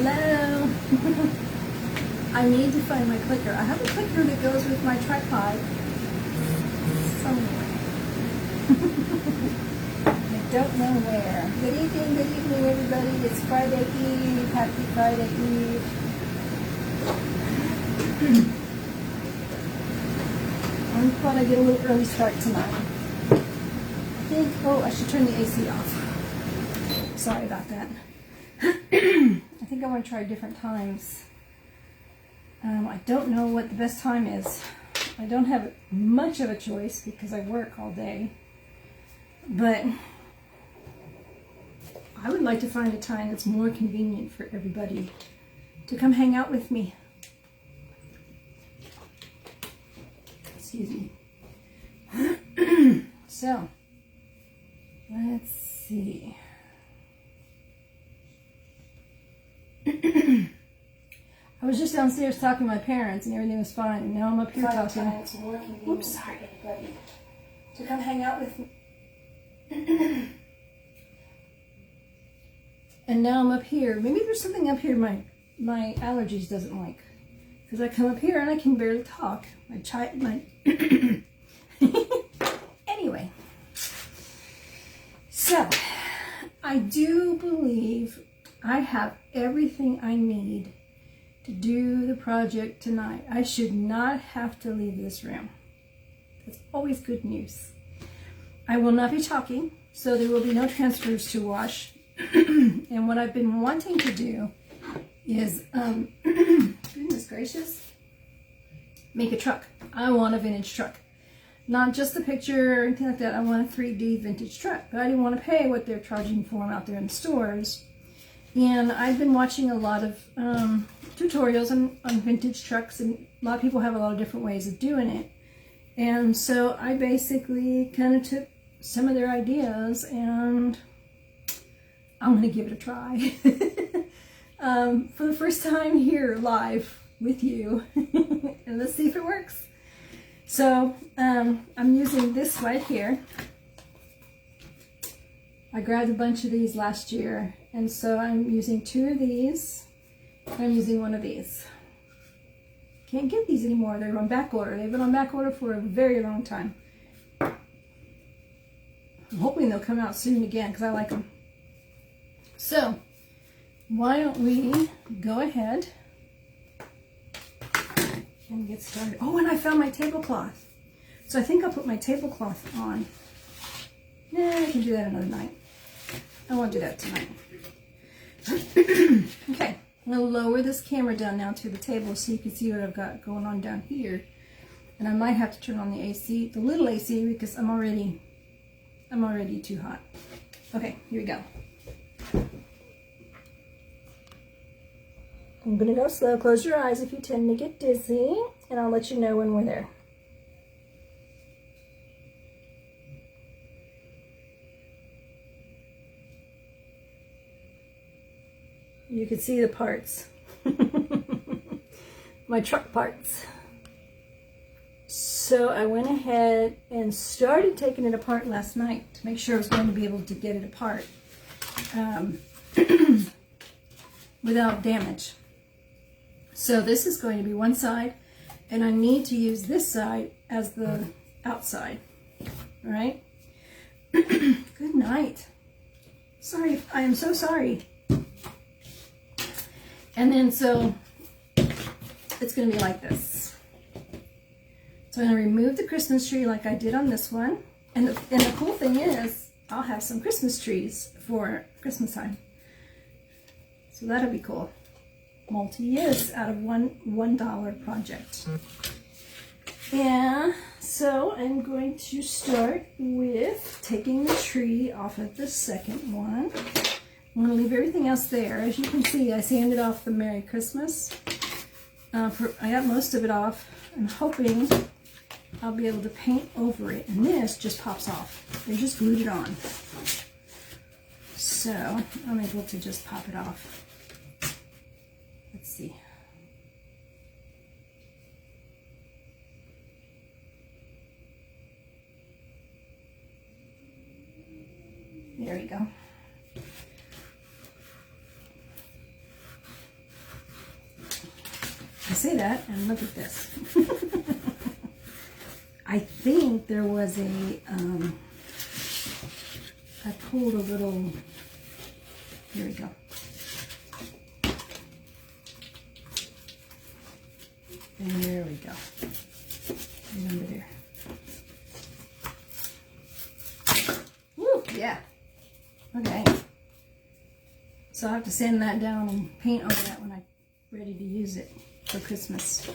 Hello. I need to find my clicker. I have a clicker that goes with my tripod somewhere. I don't know where. Good evening, everybody. It's Friday Eve. Happy Friday Eve. I'm glad I get a little early start tonight. I should turn the AC off. Sorry about that. I think I want to try different times. I don't know what the best time is. I don't have much of a choice because I work all day. But I would like to find a time that's more convenient for everybody to come hang out with me. Excuse me. So, let's see. I was just downstairs talking to my parents and everything was fine. And now I'm up here talking. Oops, sorry. To come hang out with me. And now I'm up here. Maybe there's something up here my allergies doesn't like. Because I come up here and I can barely talk. Anyway. So, I do believe I have everything I need to do the project tonight. I should not have to leave this room. That's always good news. I will not be talking, so there will be no transfers to wash. And what I've been wanting to do is, goodness gracious, make a truck. I want a vintage truck. Not just a picture or anything like that. I want a 3D vintage truck. But I didn't want to pay what they're charging for them out there in the stores. And I've been watching a lot of tutorials on vintage trucks, and a lot of people have a lot of different ways of doing it. And so I basically kind of took some of their ideas and I'm going to give it a try. For the first time here live with you. And let's see if it works. So I'm using this right here. I grabbed a bunch of these last year, and so I'm using 2 of these, and I'm using 1 of these. Can't get these anymore. They're on back order. They've been on back order for a very long time. I'm hoping they'll come out soon again because I like them. So, why don't we go ahead and get started. Oh, and I found my tablecloth. So I think I'll put my tablecloth on. Nah, I can do that another night. I won't do that tonight. Okay, I'm going to lower this camera down now to the table so you can see what I've got going on down here. And I might have to turn on the AC, the little AC, because I'm already too hot. Okay, here we go. I'm going to go slow. Close your eyes if you tend to get dizzy, and I'll let you know when we're there. You can see the parts. My truck parts. So I went ahead and started taking it apart last night to make sure I was going to be able to get it apart without damage. So this is going to be one side, and I need to use this side as the outside. All right? Good night. Sorry, I am so sorry. And then so it's going to be like this. So I'm going to remove the Christmas tree like I did on this one. And the cool thing is I'll have some Christmas trees for Christmas time. So that'll be cool. Multi-use out of $1 project. Yeah, so I'm going to start with taking the tree off of the second one. I'm going to leave everything else there. As you can see, I sanded off the Merry Christmas. I got most of it off. I'm hoping I'll be able to paint over it. And this just pops off. They just glued it on. So I'm able to just pop it off. Let's see. There we go. that, and look at this. I think there was I pulled a little, here we go. And there we go. Remember there. Woo, yeah. Okay. So I'll have to sand that down and paint over that when I'm ready to use it for Christmas.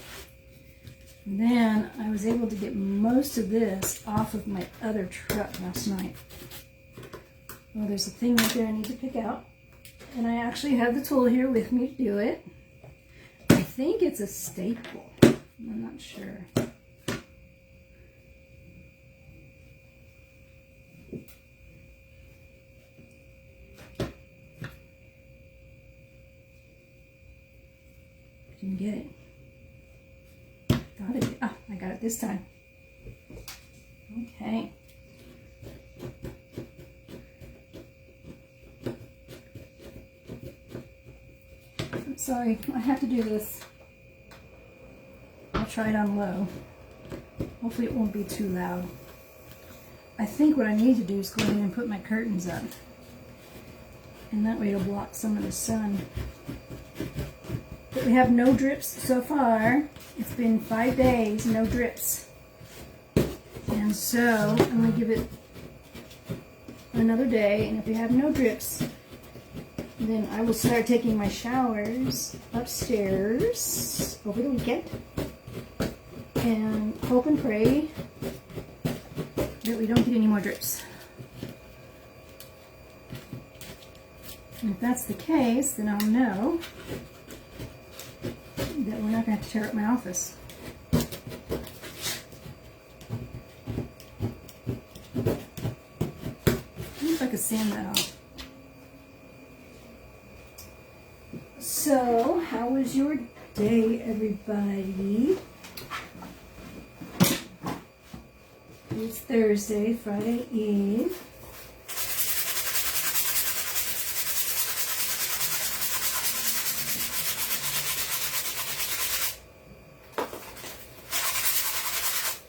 And then I was able to get most of this off of my other truck last night. Well, there's a thing right there I need to pick out. And I actually have the tool here with me to do it. I think it's a staple. I'm not sure. Didn't get it. Thought I did. Ah, I got it this time. Okay. I'm sorry, I have to do this. I'll try it on low. Hopefully it won't be too loud. I think what I need to do is go ahead and put my curtains up. And that way it'll block some of the sun. But we have no drips so far. It's been 5 days, no drips. And so I'm going to give it another day. And if we have no drips, then I will start taking my showers upstairs over the weekend. And hope and pray that we don't get any more drips. And if that's the case, then I'll know that we're not going to have to tear up my office. See if I could sand that off. So, how was your day, everybody? It's Thursday, Friday Eve.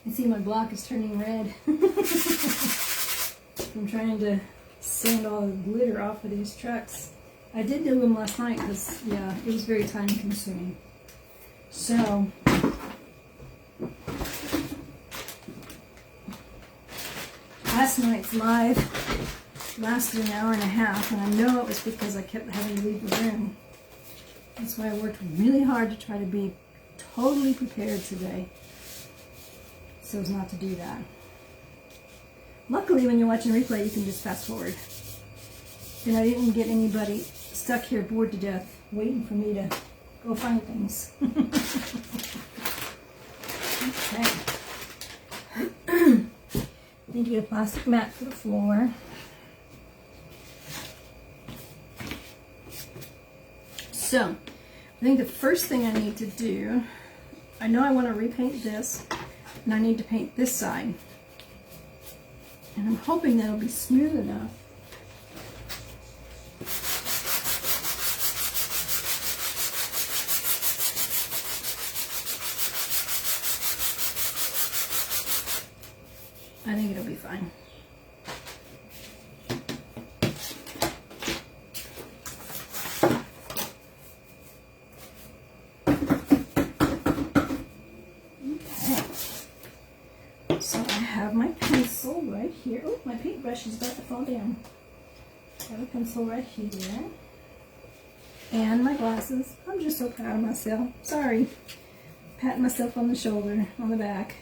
I see my block is turning red. I'm trying to sand all the glitter off of these trucks. I did do them last night because, yeah, it was very time consuming. So, last night's live lasted an hour and a half, and I know it was because I kept having to leave the room. That's why I worked really hard to try to be totally prepared today, so as not to do that. Luckily, when you're watching replay, you can just fast forward. And I didn't get anybody stuck here bored to death waiting for me to go find things. Okay. Need to get a plastic mat for the floor. So, I think the first thing I need to do, I know I want to repaint this, and I need to paint this side. And I'm hoping that'll be smooth enough. I think it'll be fine. Okay. So I have my pencil right here. Oh, my paintbrush is about to fall down. I have a pencil right here. And my glasses. I'm just so proud of myself. Sorry. Patting myself on the shoulder, on the back.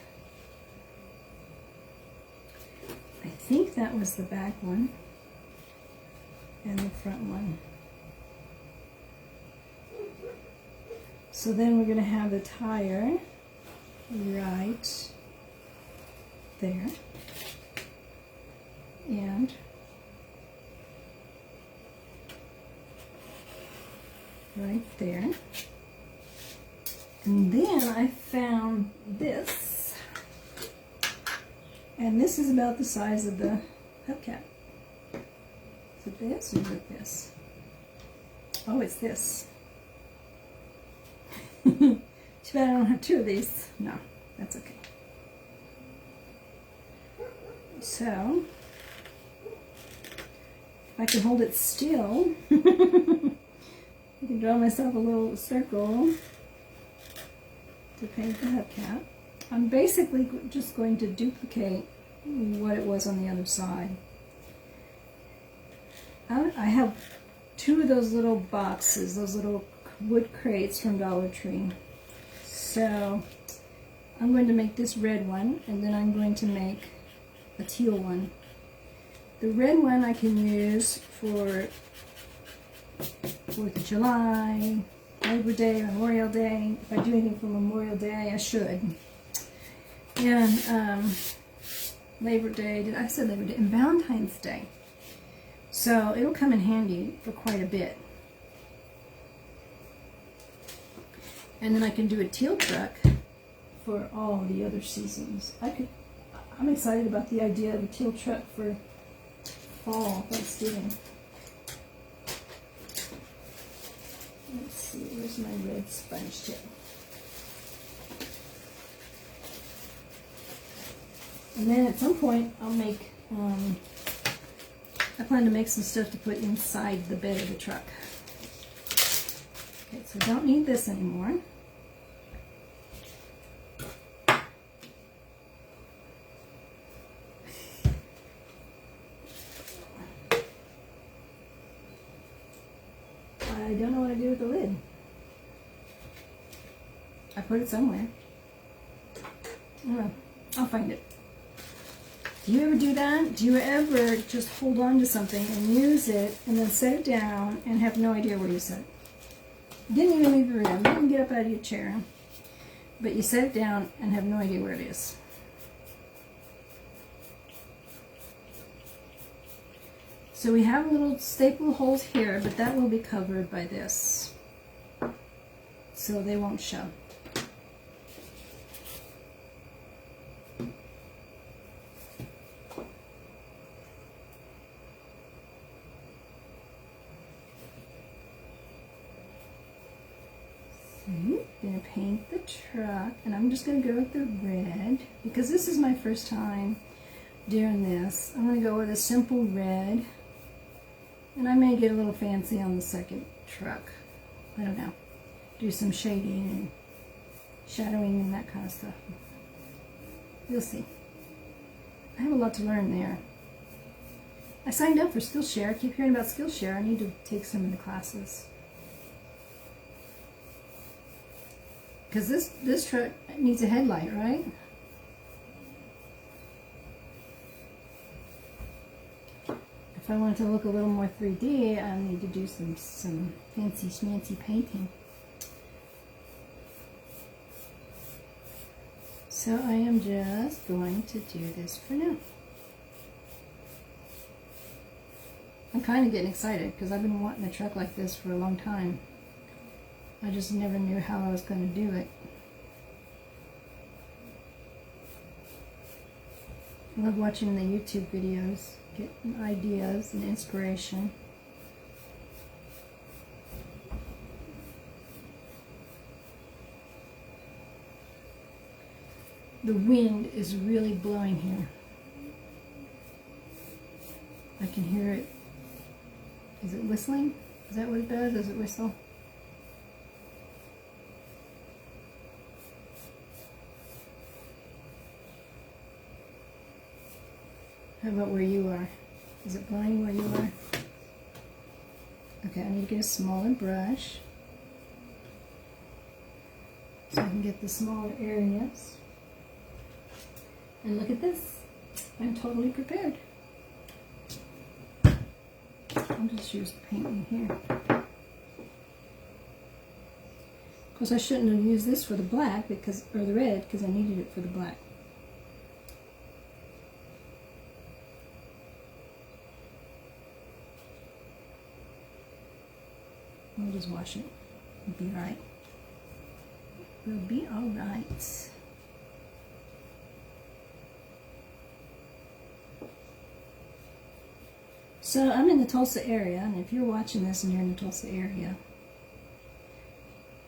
I think that was the back one and the front one. So then we're going to have the tire right there and right there. And then I found this. And this is about the size of the hubcap. Is it this or is it this? Oh, it's this. Too bad I don't have two of these. No, that's okay. So, if I can hold it still, I can draw myself a little circle to paint the hubcap. I'm basically just going to duplicate what it was on the other side. I have two of those little boxes, those little wood crates from Dollar Tree. So I'm going to make this red one, and then I'm going to make a teal one. The red one I can use for 4th of July, Labor Day, Memorial Day. If I do anything for Memorial Day, I should. And Labor Day, I said Labor Day, and Valentine's Day. So it'll come in handy for quite a bit. And then I can do a teal truck for all the other seasons. I'm excited about the idea of a teal truck for fall, Thanksgiving. Let's see, where's my red sponge tip? And then at some point I'll make, I plan to make some stuff to put inside the bed of the truck. Okay, so I don't need this anymore. I don't know what to do with the lid. I put it somewhere. I don't know. I'll find it. Do you ever do that? Do you ever just hold on to something and use it and then set it down and have no idea where you set it? Didn't even leave the room. Didn't get up out of your chair. But you set it down and have no idea where it is. So we have little staple holes here, but that will be covered by this. So they won't show. I'm going to paint the truck, and I'm just going to go with the red because this is my first time doing this. I'm going to go with a simple red, and I may get a little fancy on the second truck. I don't know. Do some shading and shadowing and that kind of stuff. You'll see. I have a lot to learn there. I signed up for Skillshare. I keep hearing about Skillshare. I need to take some of the classes. Because this truck needs a headlight, right? If I want it to look a little more 3D, I need to do some fancy schmancy painting. So I am just going to do this for now. I'm kind of getting excited because I've been wanting a truck like this for a long time. I just never knew how I was going to do it. I love watching the YouTube videos, getting ideas and inspiration. The wind is really blowing here. I can hear it. Is it whistling? Is that what it does? Does it whistle? How about where you are? Is it blowing where you are? Okay, I need to get a smaller brush so I can get the smaller areas. And look at this. I'm totally prepared. I'll just use the paint in here. Of course, I shouldn't have used this for the black because, or the red, because I needed it for the black. I'll just wash it. It'll be alright. We'll be alright. So I'm in the Tulsa area, and if you're watching this and you're in the Tulsa area,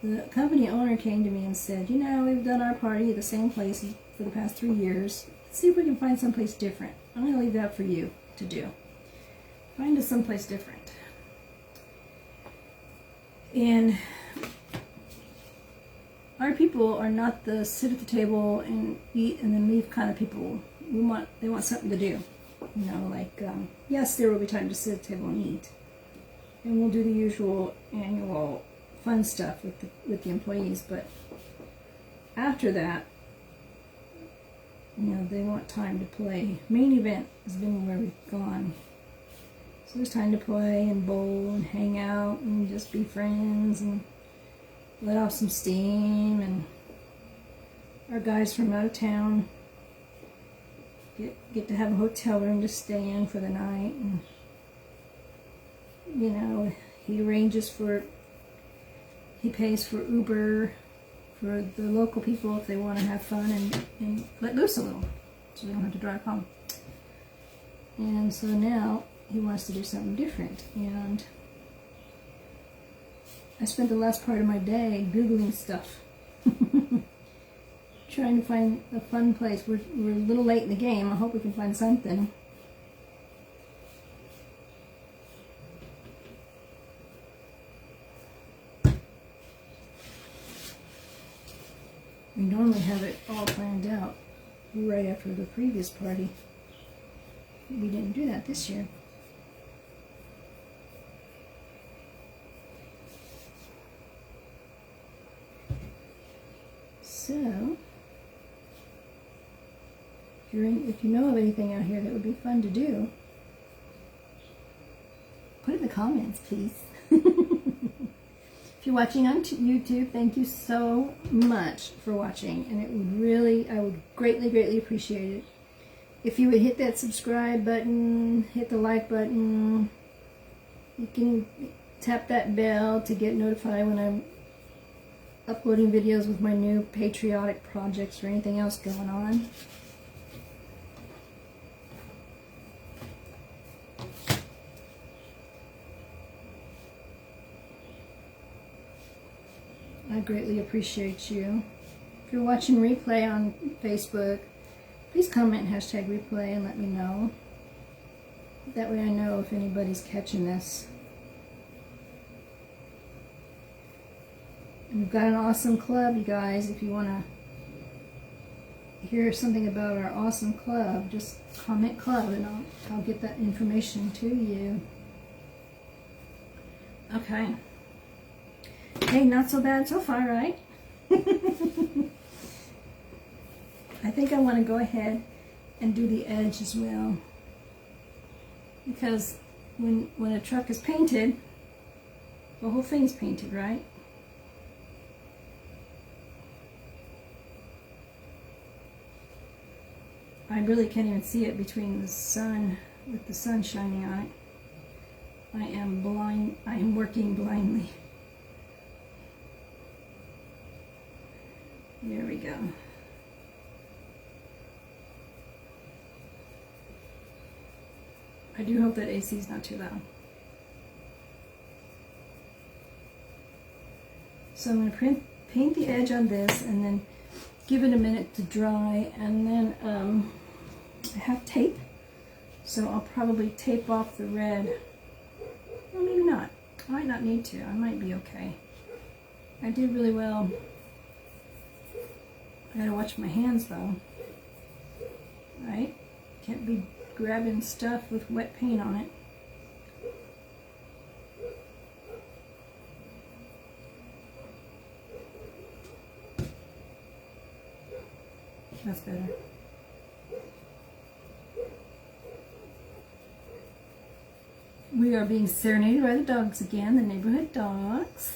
the company owner came to me and said, you know, we've done our party at the same place for the past 3 years. Let's see if we can find someplace different. I'm going to leave that for you to do. Find us someplace different. And our people are not the sit at the table and eat and then leave kind of people. They want something to do. You know, like, yes, there will be time to sit at the table and eat. And we'll do the usual annual fun stuff with the employees, but after that, you know, they want time to play. Main event has been where we've gone. So there's time to play and bowl and hang out and just be friends and let off some steam, and our guys from out of town get to have a hotel room to stay in for the night, and you know, he pays for Uber for the local people if they want to have fun and let loose a little, so they don't have to drive home. And so now he wants to do something different, and I spent the last part of my day Googling stuff. Trying to find a fun place. We're a little late in the game. I hope we can find something. We normally have it all planned out right after the previous party. We didn't do that this year. So, if you know of anything out here that would be fun to do, put it in the comments, please. If you're watching on YouTube, thank you so much for watching, and I would greatly, greatly appreciate it if you would hit that subscribe button, hit the like button. You can tap that bell to get notified when I'm uploading videos with my new Patriotic projects or anything else going on. I greatly appreciate you. If you're watching replay on Facebook, please comment #replay and let me know. That way I know if anybody's catching this. And we've got an awesome club, you guys. If you want to hear something about our awesome club, just comment club and I'll get that information to you. Okay. Hey, not so bad so far, right? I think I want to go ahead and do the edge as well. Because when a truck is painted, the whole thing's painted, right? I really can't even see it between the sun, with the sun shining on it. I am blind. I am working blindly. There we go. I do hope that AC is not too loud. So I'm going to paint the edge on this and then give it a minute to dry, and then I have tape, so I'll probably tape off the red. Well, maybe not. I might not need to. I might be okay. I did really well. I gotta watch my hands though, right? Can't be grabbing stuff with wet paint on it. That's better. We are being serenaded by the dogs again, the neighborhood dogs.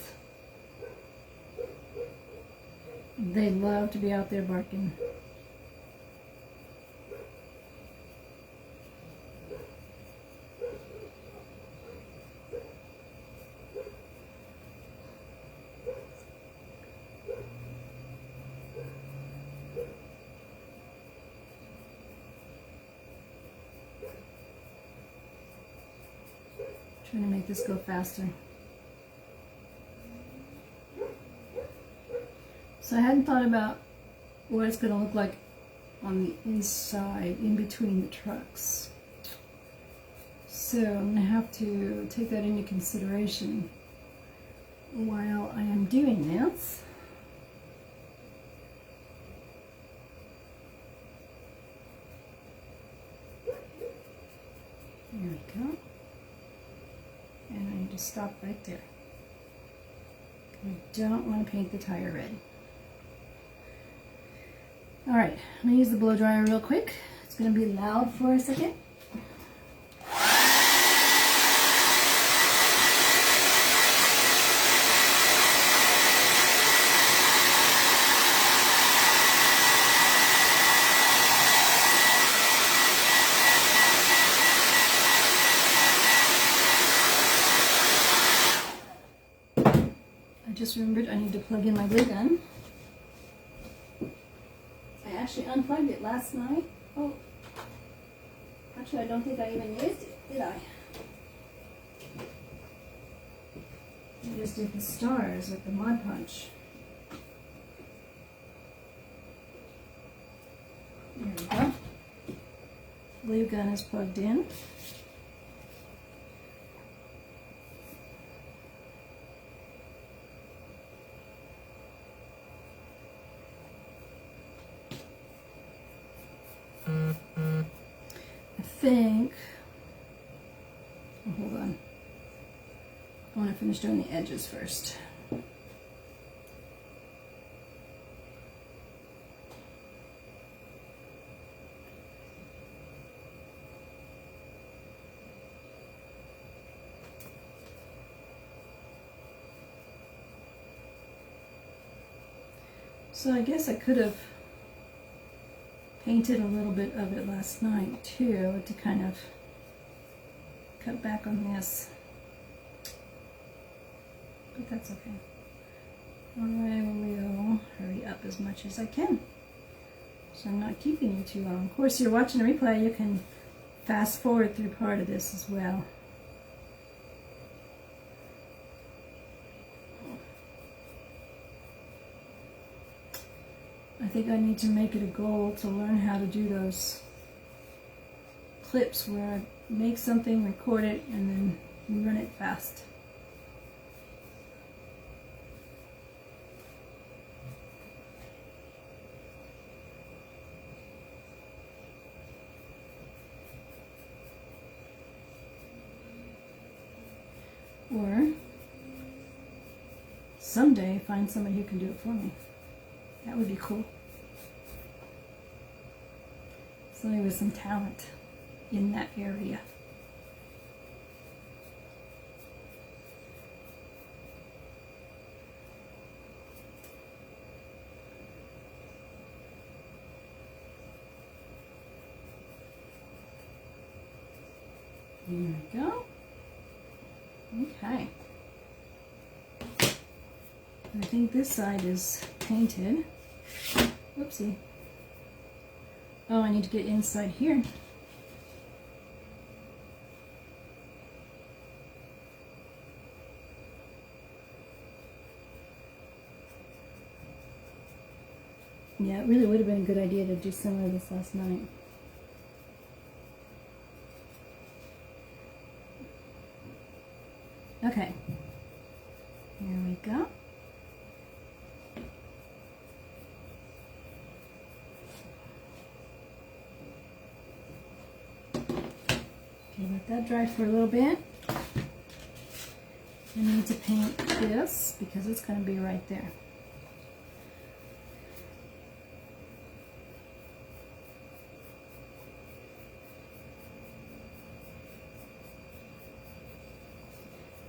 They love to be out there barking. Trying to make this go faster. So I hadn't thought about what it's going to look like on the inside, in between the trucks. So I'm going to have to take that into consideration while I am doing this. There we go. And I need to stop right there. I don't want to paint the tire red. Alright, I'm going to use the blow dryer real quick. It's going to be loud for a second. I just remembered I need to plug in my glue gun. I actually unplugged it last night. Oh, actually I don't think I even used it, did I? I just did the stars with the Mod Punch. There we go. Glue gun is plugged in. I think, oh, hold on, I want to finish doing the edges first. So I guess I could have painted a little bit of it last night too, to kind of cut back on this, but that's okay. I will hurry up as much as I can, so I'm not keeping you too long. Of course, you're watching a replay, you can fast forward through part of this as well. I think I need to make it a goal to learn how to do those clips where I make something, record it, and then run it fast. Or someday find somebody who can do it for me. That would be cool. Somebody with some talent in that area. There we go. Okay. I think this side is painted. Whoopsie. Oh, I need to get inside here. Yeah, it really would have been a good idea to do some of this last night. Okay. Here we go. Let that dry for a little bit. I need to paint this because it's going to be right there.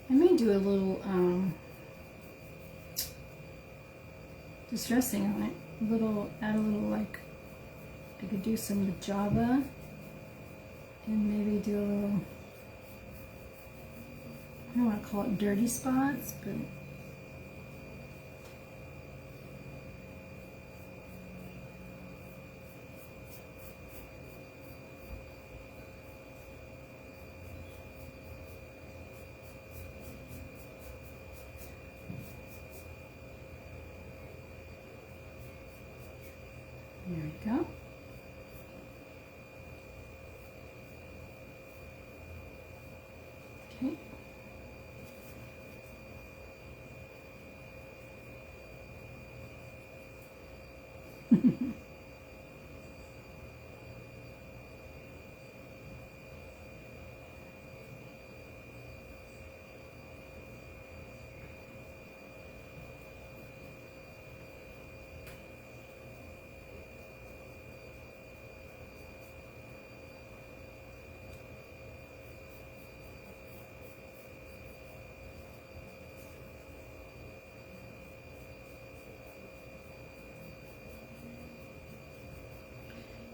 I may do a little distressing on it. Add a little, like, I could do some Java. And maybe do a little, I don't want to call it dirty spots, but go. Okay.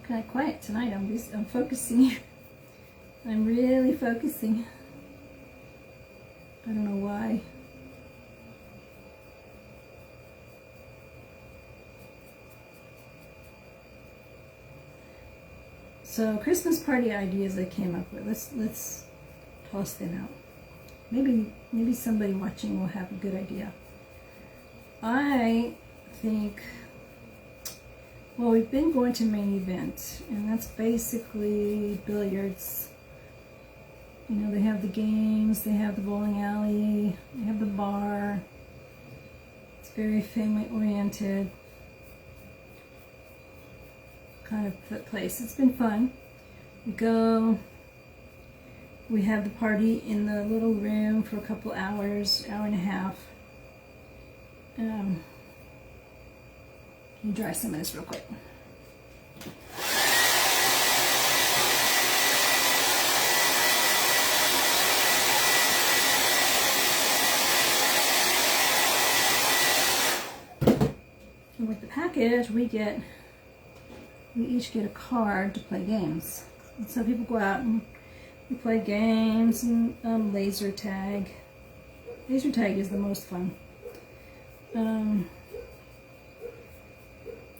Kind of quiet tonight. I'm focusing. I'm really focusing. I don't know why. So Christmas party ideas I came up with. Let's toss them out. Maybe somebody watching will have a good idea. I think. Well, we've been going to main event, and that's basically billiards. You know, they have the games, they have the bowling alley, they have the bar. It's very family-oriented kind of place. It's been fun. We go, we have the party in the little room for a couple hours, hour and a half. Let me dry some of this real quick. And with the package, we each get a card to play games. And so people go out and we play games and laser tag. Laser tag is the most fun.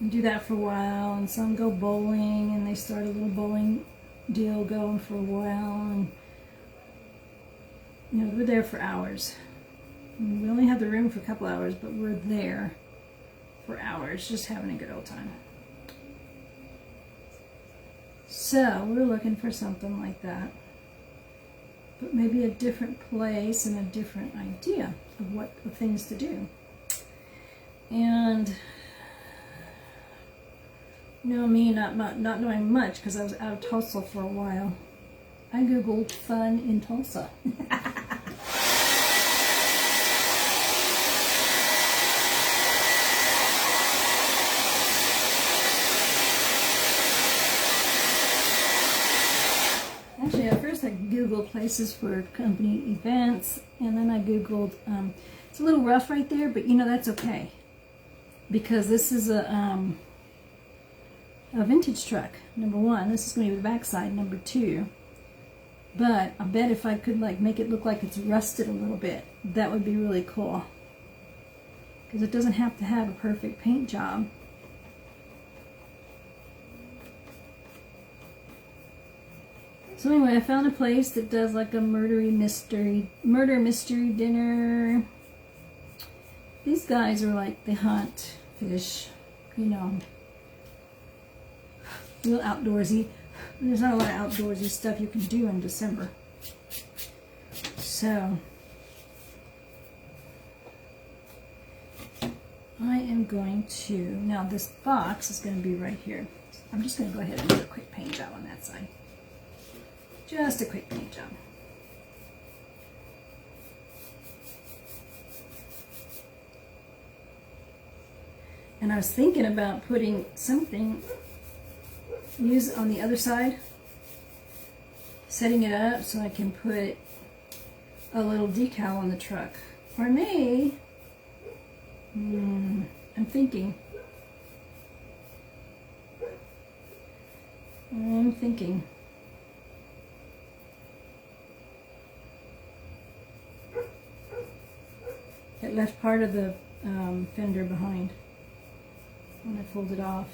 We do that for a while, and some go bowling, and they start a little bowling deal going for a while, and you know, we're there for hours. And we only have the room for a couple hours, but we're there for hours, just having a good old time. So we're looking for something like that, but maybe a different place and a different idea of things to do. And you know me, not knowing much because I was out of Tulsa for a while. I googled fun in Tulsa. Actually, at first I googled places for company events, and then I googled. It's a little rough right there, but you know that's okay because this is a vintage truck, number one. This is going to be the backside, number two. But I bet if I could like make it look like it's rusted a little bit, that would be really cool. Because it doesn't have to have a perfect paint job. So anyway, I found a place that does like a murder mystery dinner. These guys are like, they hunt, fish, you know. Real outdoorsy. There's not a lot of outdoorsy stuff you can do in December. So I am going to, now this box is going to be right here. I'm just going to go ahead and do a quick paint job on that side. Just a quick paint job. And I was thinking about putting something use on the other side, setting it up so I can put a little decal on the truck. Or I may, I'm thinking. It left part of the fender behind when I pulled it off.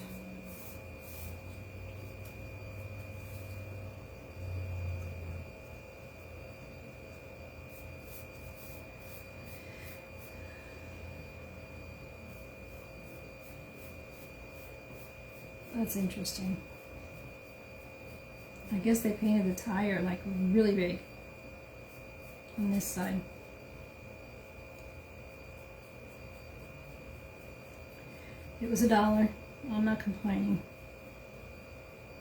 That's interesting. I guess they painted the tire like really big on this side. It was $1. I'm not complaining.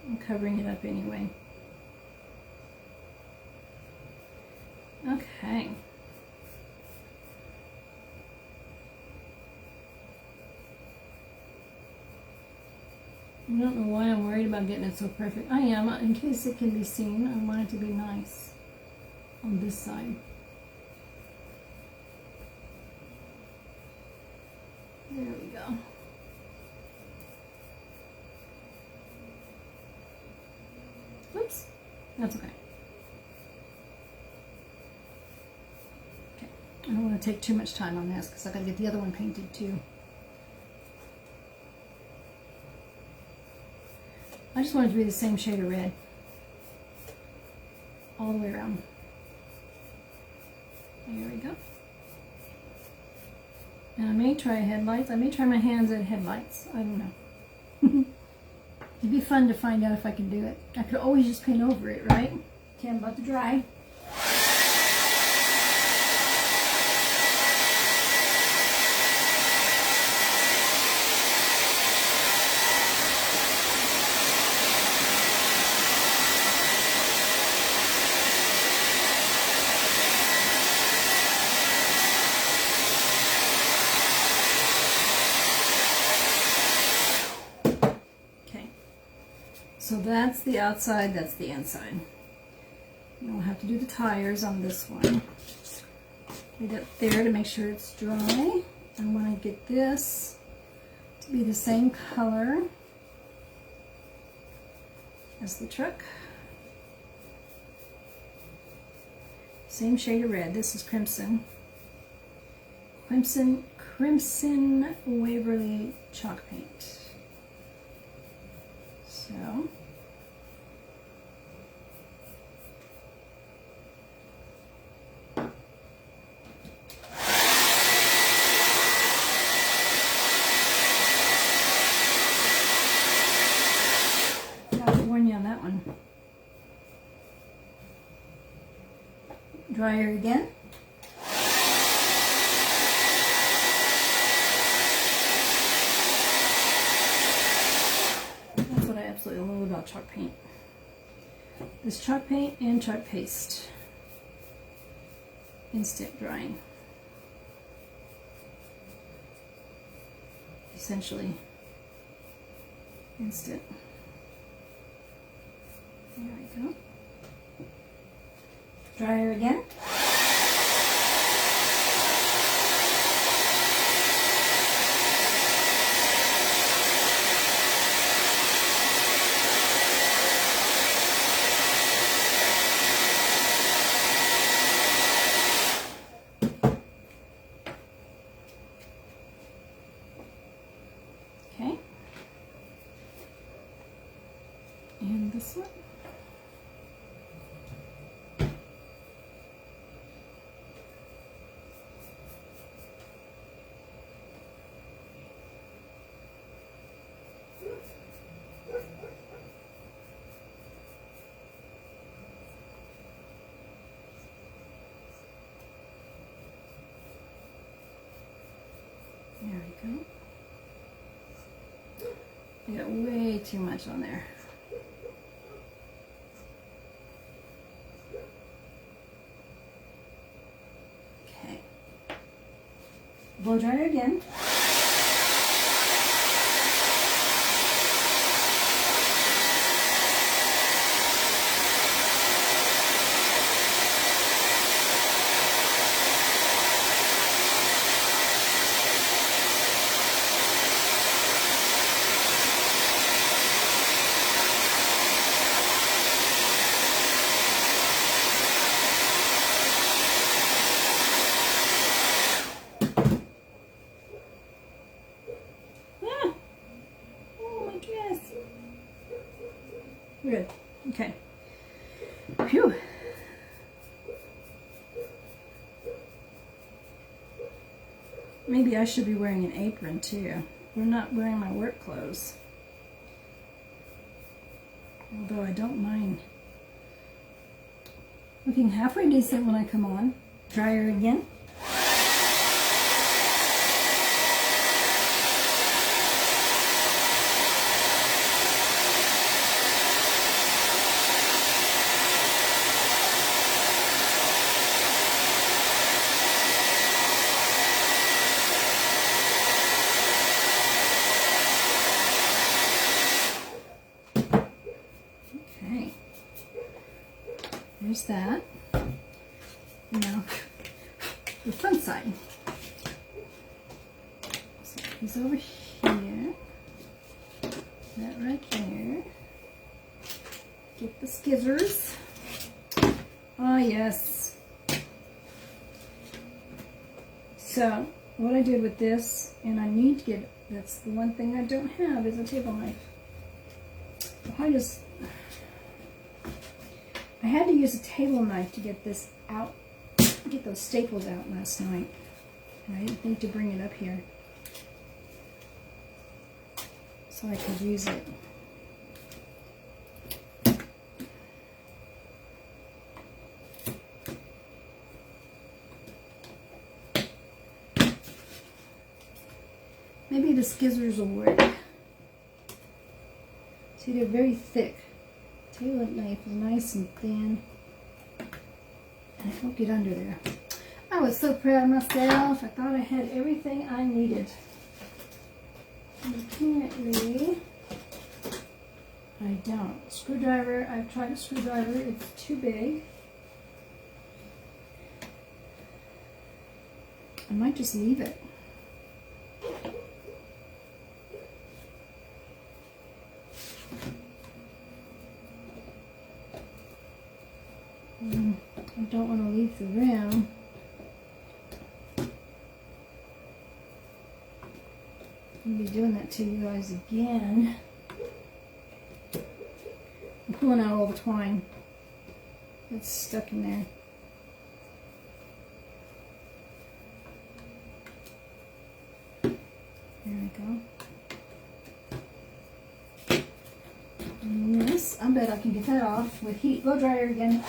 I'm covering it up anyway. Okay. I don't know why I'm worried about getting it so perfect. I am, in case it can be seen. I want it to be nice on this side. There we go. Oops, that's okay. Okay, I don't want to take too much time on this because I got to get the other one painted too. I just want it to be the same shade of red all the way around. There we go. And I may try headlights. I may try my hands at headlights. I don't know. It'd be fun to find out if I can do it. I could always just paint over it, right? Okay, I'm about to dry. So that's the outside, that's the inside. Now we'll have to do the tires on this one. Get it there to make sure it's dry. I want to get this to be the same color as the truck. Same shade of red. This is crimson. Crimson Waverly chalk paint. So, got to warn you on that one. Dryer again. Absolutely love about chalk paint. This chalk paint and chalk paste. Instant drying. Essentially instant. There we go. Dryer again. And this one. There we go. I got way too much on there. Okay. Blow dryer again. Good. Okay. Phew. Maybe I should be wearing an apron too. I'm not wearing my work clothes. although I don't mind. Looking halfway decent when I come on. Dryer again. There's that. Now, the front side. So he's over here. That right there. Get the skizzers. Ah, yes. So, what I did with this, and I need to get, that's the one thing I don't have, is a table knife. I had to use a table knife to get this out, get those staples out last night. And I didn't think to bring it up here so I could use it. Maybe the skizzers will work. See, they're very thick. Table knife is nice and thin, and it won't get under there. I was so proud of myself. I thought I had everything I needed. And apparently, I don't. Screwdriver, I've tried a screwdriver. It's too big. I might just leave it. I don't want to leave the room. I'll be doing that to you guys again. I'm pulling out all the twine. It's stuck in there. There we go. And this, I bet I can get that off with heat. Blow dryer again.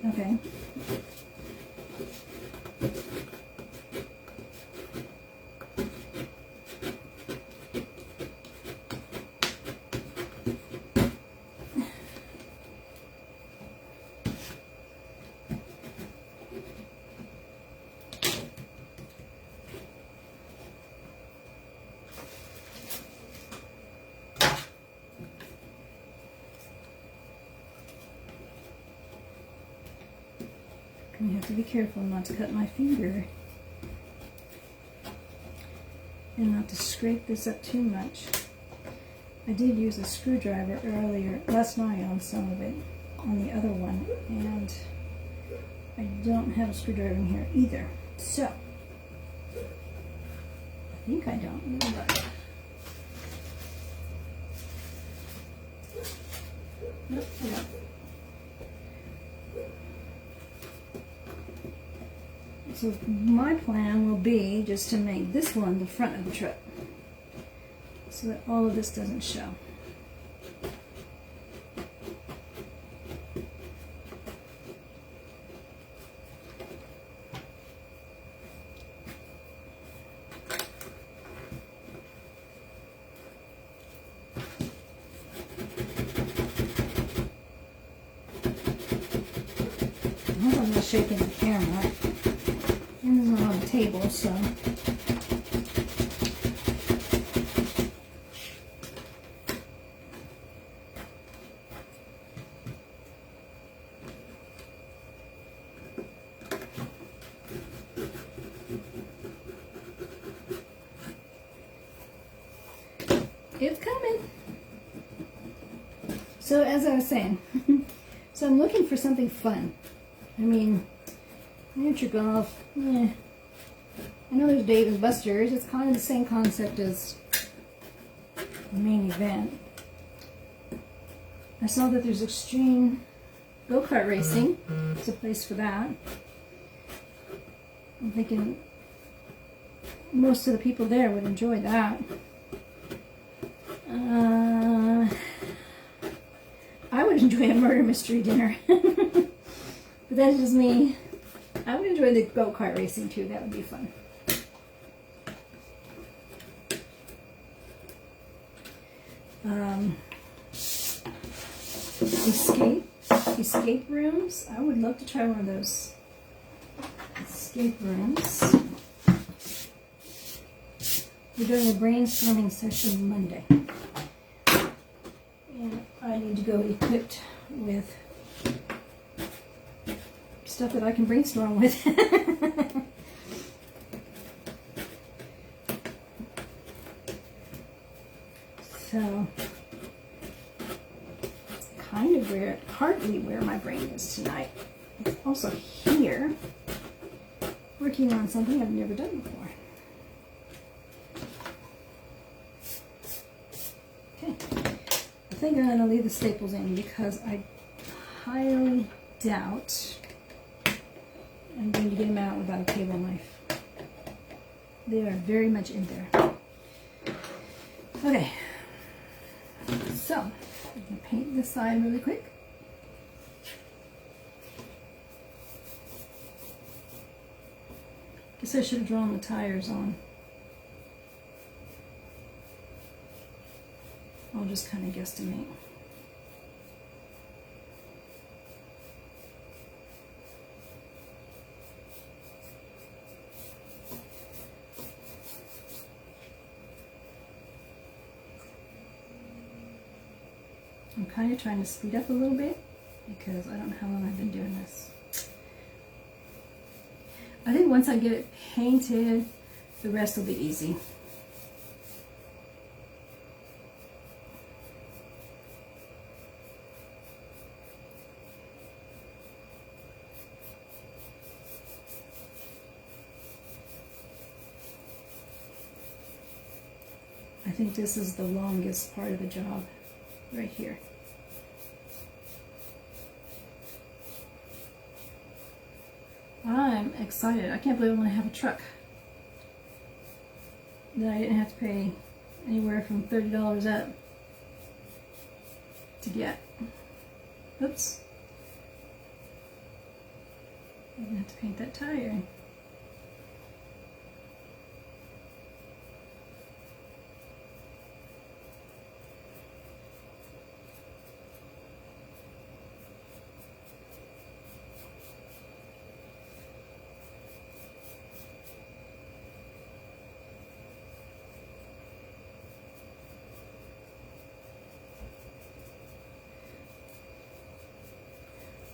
Okay. You have to be careful not to cut my finger and not to scrape this up too much. I did use a screwdriver earlier, last night on some of it, on the other one, and I don't have a screwdriver in here either. So, I think I don't. Nope, I don't. So my plan will be just to make this one the front of the truck so that all of this doesn't show. I hope I'm not shaking the camera. And it's not on the table, so. It's coming. So as I was saying, So I'm looking for something fun. I mean, miniature golf, I know there's Dave & Buster's. It's kind of the same concept as the main event. I saw that there's extreme go-kart racing. It's a place for that. I'm thinking most of the people there would enjoy that. I would enjoy a murder mystery dinner. But that's just me. I would enjoy the go-kart racing too. That would be fun. Escape rooms. I would love to try one of those escape rooms. We're doing a brainstorming session Monday. And I need to go equipped with stuff that I can brainstorm with. So, kind of hardly where my brain is tonight. It's also here, working on something I've never done before. Okay, I think I'm going to leave the staples in because I highly doubt I'm going to get them out without a table knife. They are very much in there. Okay, so I'm going to paint this side really quick. Guess I should have drawn the tires on. I'll just kind of guesstimate. I'm kind of trying to speed up a little bit because I don't know how long I've been doing this. I think once I get it painted, the rest will be easy. I think this is the longest part of the job, right here. I'm excited. I can't believe I'm going to have a truck that I didn't have to pay anywhere from $30 up to get. Oops. I'm going to have to paint that tire.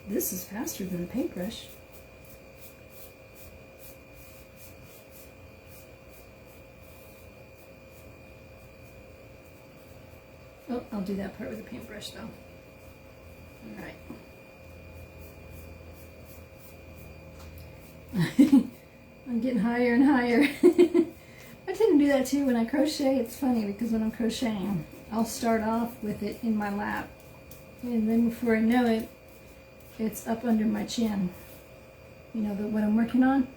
This is faster than a paintbrush. Oh, I'll do that part with a paintbrush though. Alright. I'm getting higher and higher. I tend to do that too when I crochet. It's funny because when I'm crocheting, I'll start off with it in my lap. And then before I know it, it's up under my chin. You know, what I'm working on.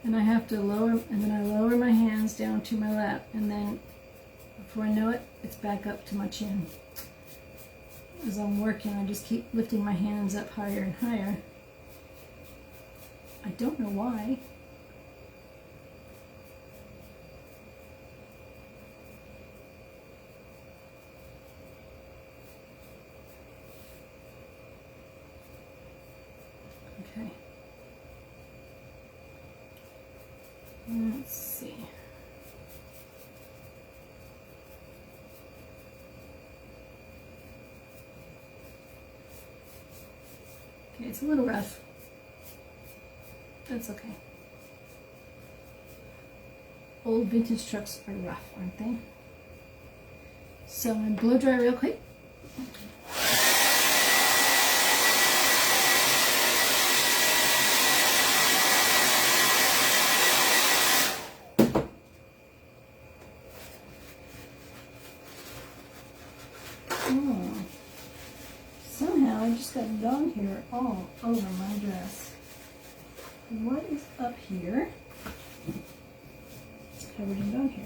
And I have to lower, and then I lower my hands down to my lap, and then before I know it, it's back up to my chin. As I'm working, I just keep lifting my hands up higher and higher. I don't know why. Okay. Let's see. Okay, it's a little rough. That's okay. Old vintage trucks are rough, aren't they? So I'm going to blow dry real quick. Oh, somehow I just got dog hair all over my dress. What is up here? It's covered in dog hair.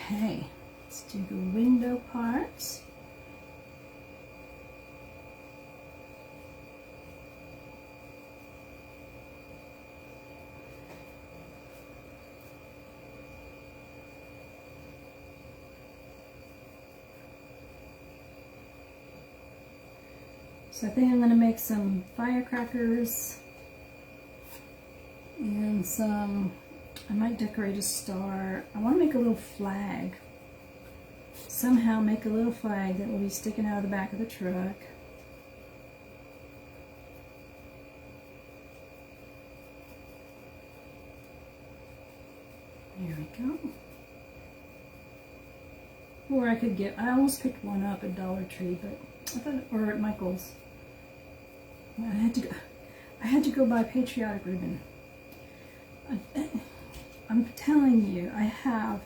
Okay, let's do the window parts. So I think I'm going to make some firecrackers and some, I might decorate a star. I want to make a little flag. Somehow make a little flag that will be sticking out of the back of the truck. There we go. Or I could get, I almost picked one up at Dollar Tree, but I thought, or at Michael's. I had to go buy Patriotic ribbon. I'm telling you, I have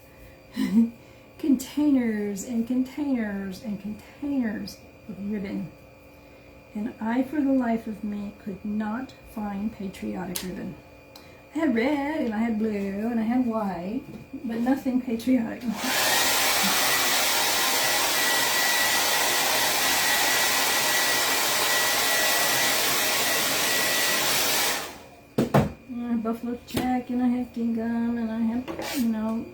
containers and containers and containers of ribbon. And I, for the life of me, could not find Patriotic ribbon. I had red and I had blue and I had white, but nothing patriotic. Buffalo check, and I have gingham, and I have, you know,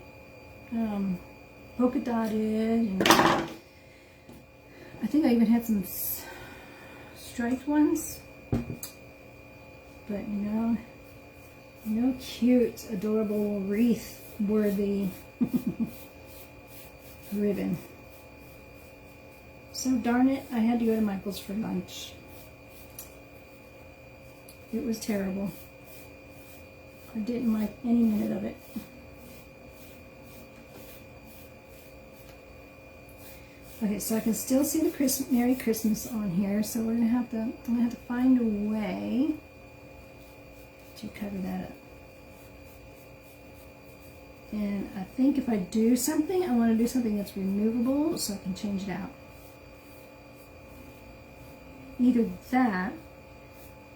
polka dotted, and I think I even had some striped ones. But no cute, adorable wreath-worthy ribbon. So darn it, I had to go to Michael's for lunch. It was terrible. I didn't like any minute of it. Okay, so I can still see the Merry Christmas on here, so I'm gonna have to find a way to cover that up. And I think if I do something, I want to do something that's removable so I can change it out. Either that,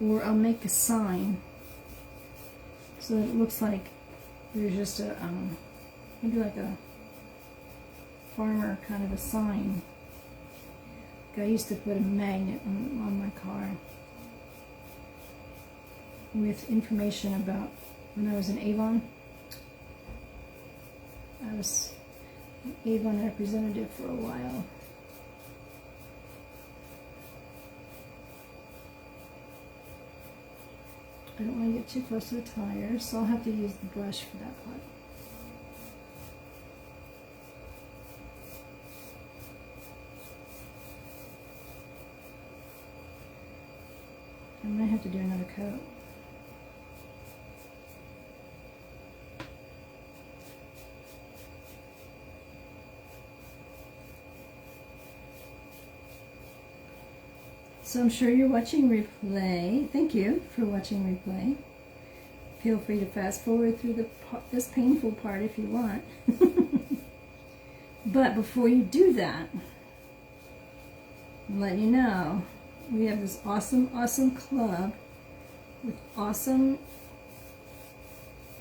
or I'll make a sign so that it looks like there's just a, maybe like a farmer kind of a sign. Like I used to put a magnet on my car with information about when I was in Avon. I was an Avon representative for a while. I don't want to get too close to the tires, so I'll have to use the brush for that part. I might have to do another coat. So I'm sure you're watching replay. Thank you for watching replay. Feel free to fast forward through this painful part if you want. But before you do that, I'll let you know we have this awesome club with awesome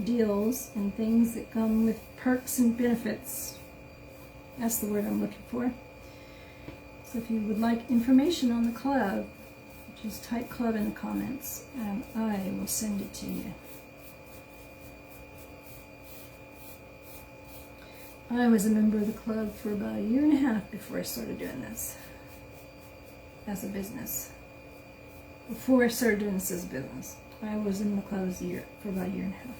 deals and things that come with perks and benefits. That's the word I'm looking for. So if you would like information on the club, just type club in the comments and I will send it to you. I was a member of the club for about a year and a half before I started doing this as a business. before I started doing this as a business. I was in the clothes for about a year and a half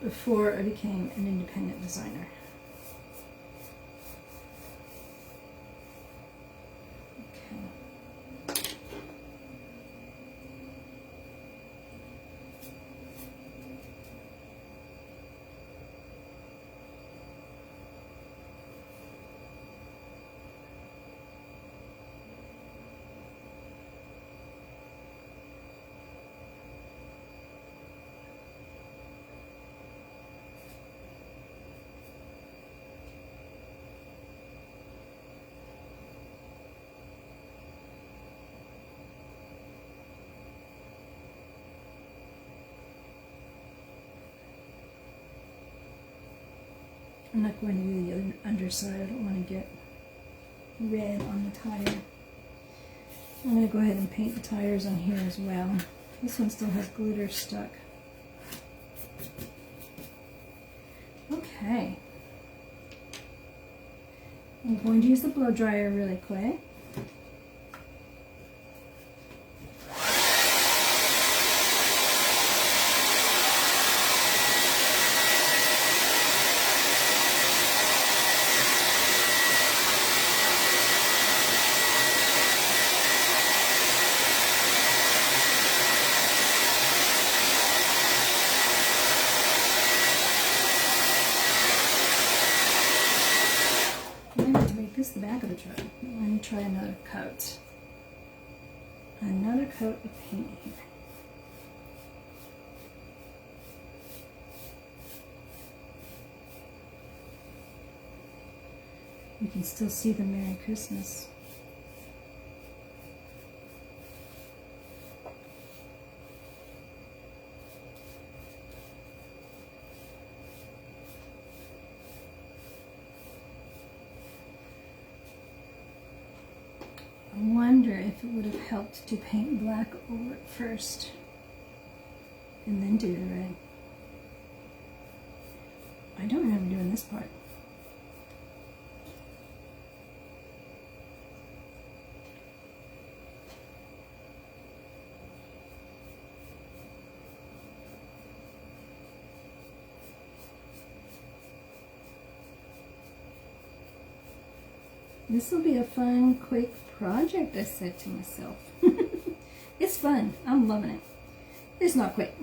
before I became an independent designer. I'm not going to do the other underside. I don't want to get red on the tire. I'm going to go ahead and paint the tires on here as well. This one still has glitter stuck. Okay. I'm going to use the blow dryer really quick. This is the back of the truck. Let me try another coat. Another coat of paint here. You can still see the Merry Christmas. I wonder if it would have helped to paint black over it first and then do the red. I don't remember doing this part. This will be a fun, quick project, I said to myself. It's fun. I'm loving it. It's not quick.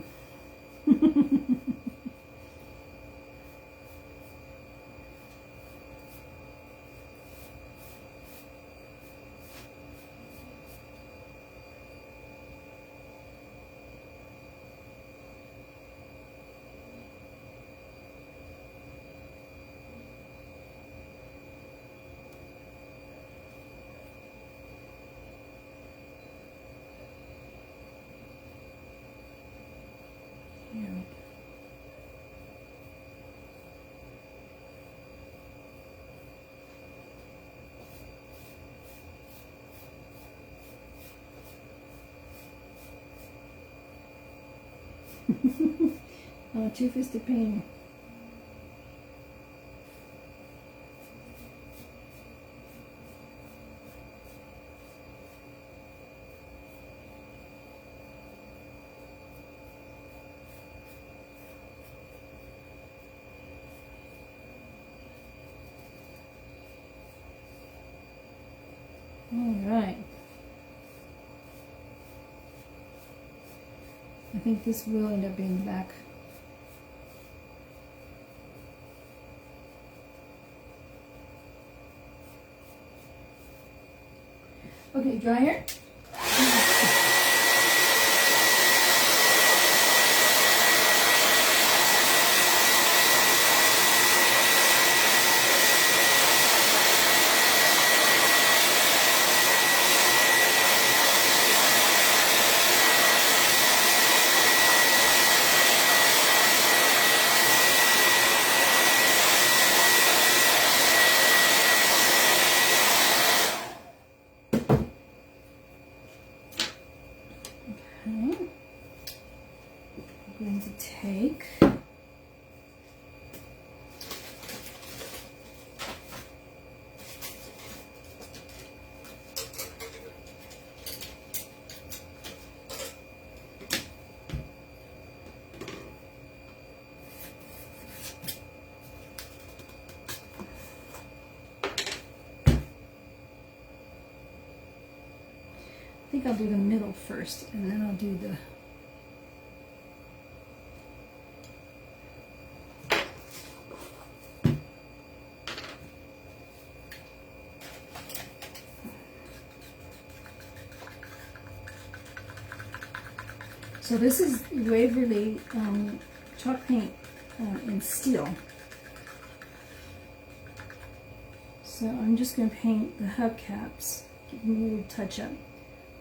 Oh, two-fisted painting. All right. I think this will end up being the back. Okay, dryer. think I'll do the middle first, and then I'll do the So this is Waverly chalk paint in steel. So I'm just going to paint the hubcaps, give them a little touch up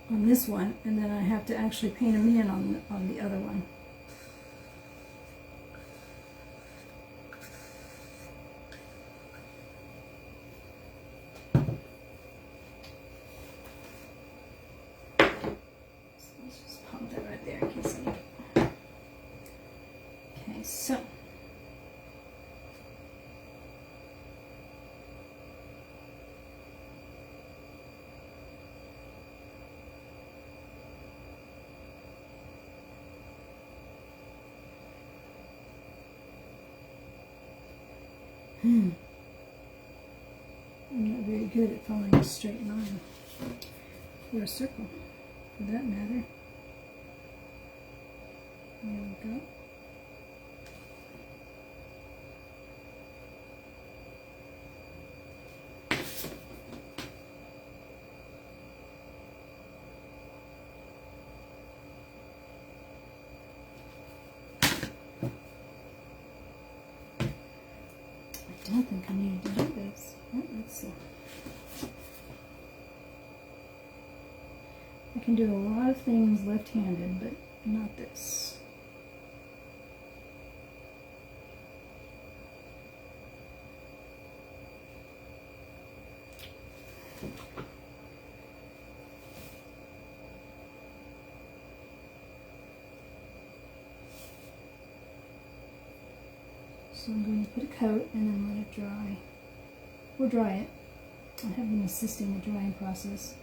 on this one, and then I have to actually paint them in on the other one. So, I'm not very good at following a straight line, or a circle, for that matter. There we go. I don't think I need to do this. Oh, let's see. I can do a lot of things left-handed, but not this. So I'm going to put a coat and then let it dry. Or dry it. I have been assisting the drying process.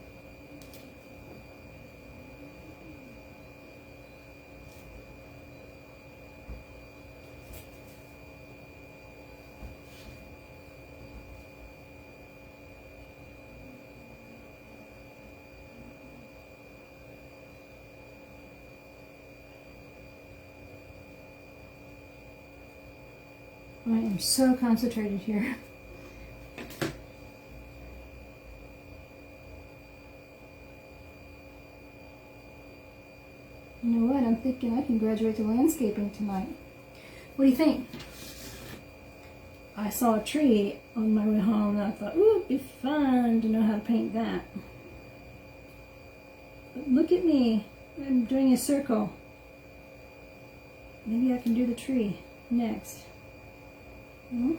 I am so concentrated here. You know what? I'm thinking I can graduate to landscaping tonight. What do you think? I saw a tree on my way home and I thought, ooh, it'd be fun to know how to paint that. But look at me. I'm doing a circle. Maybe I can do the tree next. Hmm?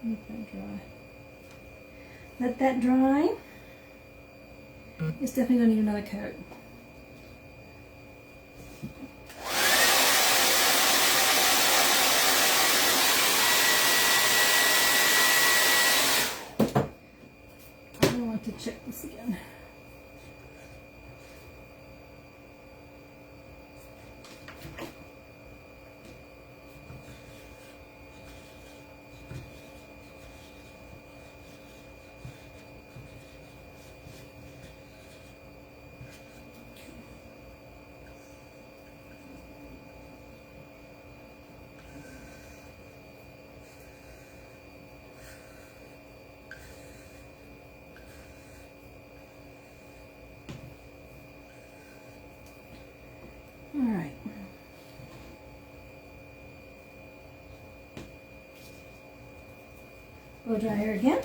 Let that dry. Let that dry. It's definitely going to need another coat. I want to check this again. All right. Blow dryer again.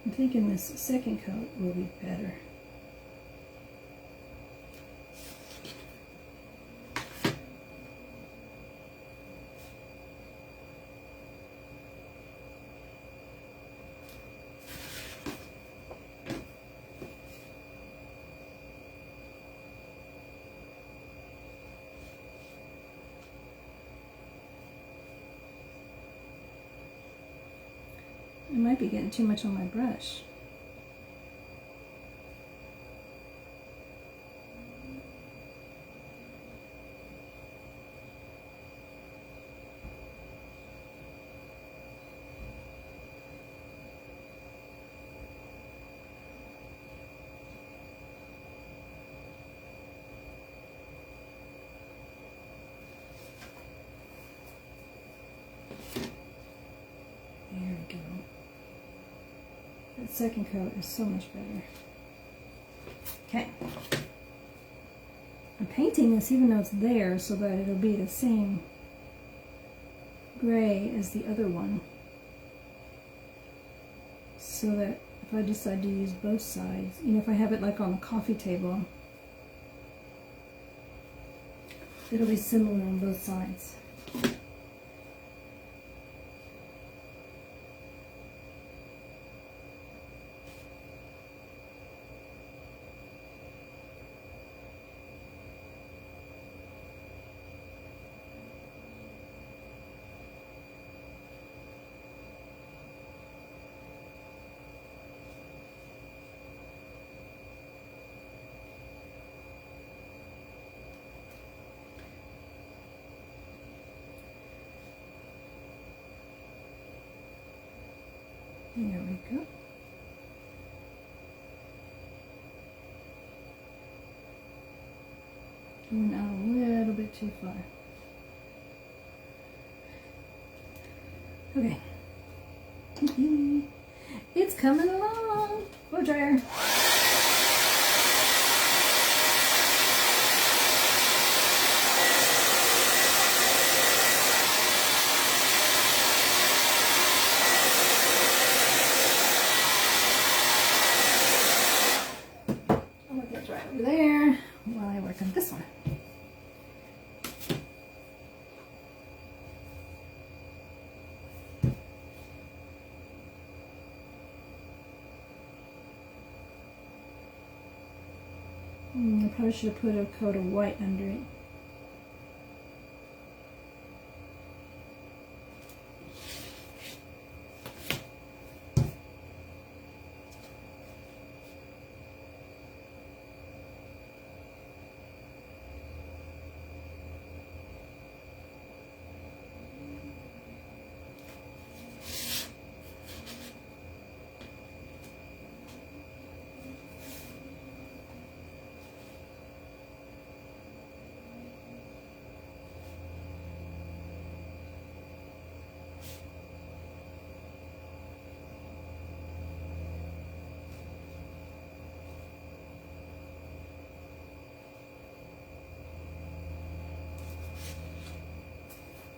I'm thinking this second coat will be better. I might be getting too much on my brush. There we go. That second coat is so much better. Okay. I'm painting this even though it's there so that it'll be the same gray as the other one. So that if I decide to use both sides, you know, if I have it like on a coffee table, it'll be similar on both sides. There we go. Went out a little bit too far. Okay. It's coming along. Blow dryer. Over there while I work on this one. I probably should have put a coat of white under it.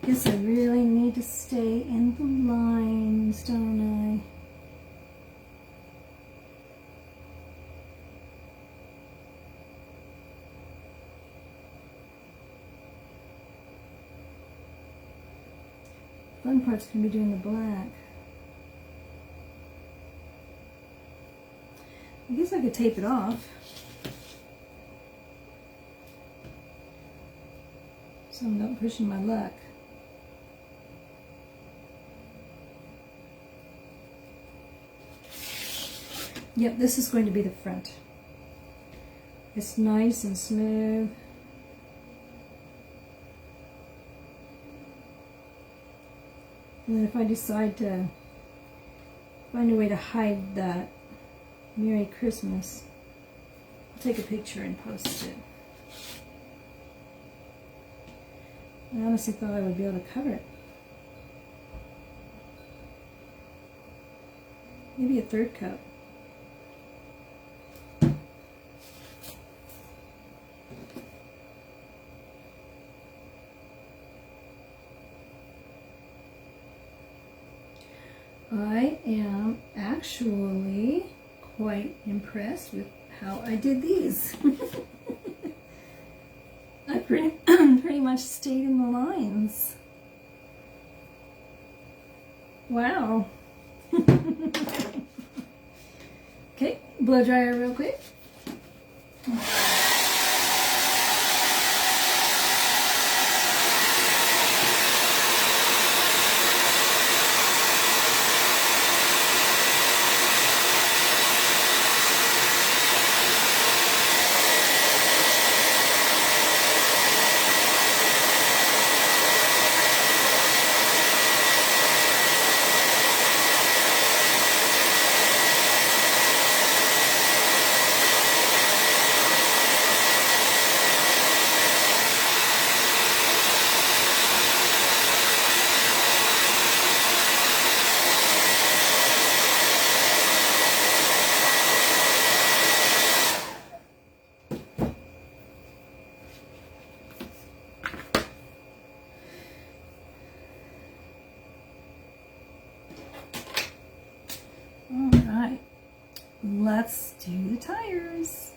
Guess I really need to stay in the lines, don't I? Fun part's gonna be doing the black. I guess I could tape it off. So I'm not pushing my luck. Yep, this is going to be the front. It's nice and smooth. And then if I decide to find a way to hide that Merry Christmas, I'll take a picture and post it. I honestly thought I would be able to cover it. Maybe a third coat. I am actually quite impressed with how I did these. I pretty much stayed in the lines. Wow. Okay, blow dryer real quick. Alright, let's do the tires.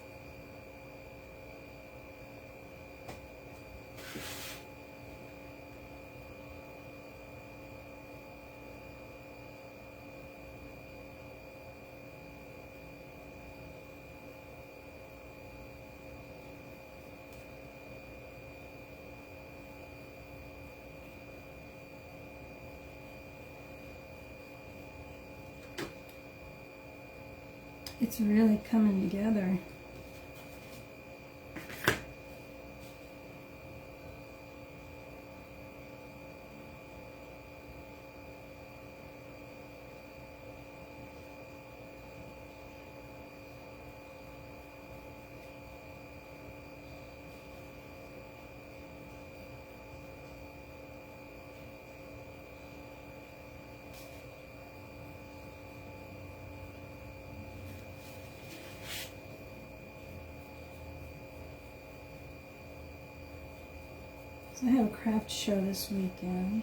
It's really coming together. So I have a craft show this weekend.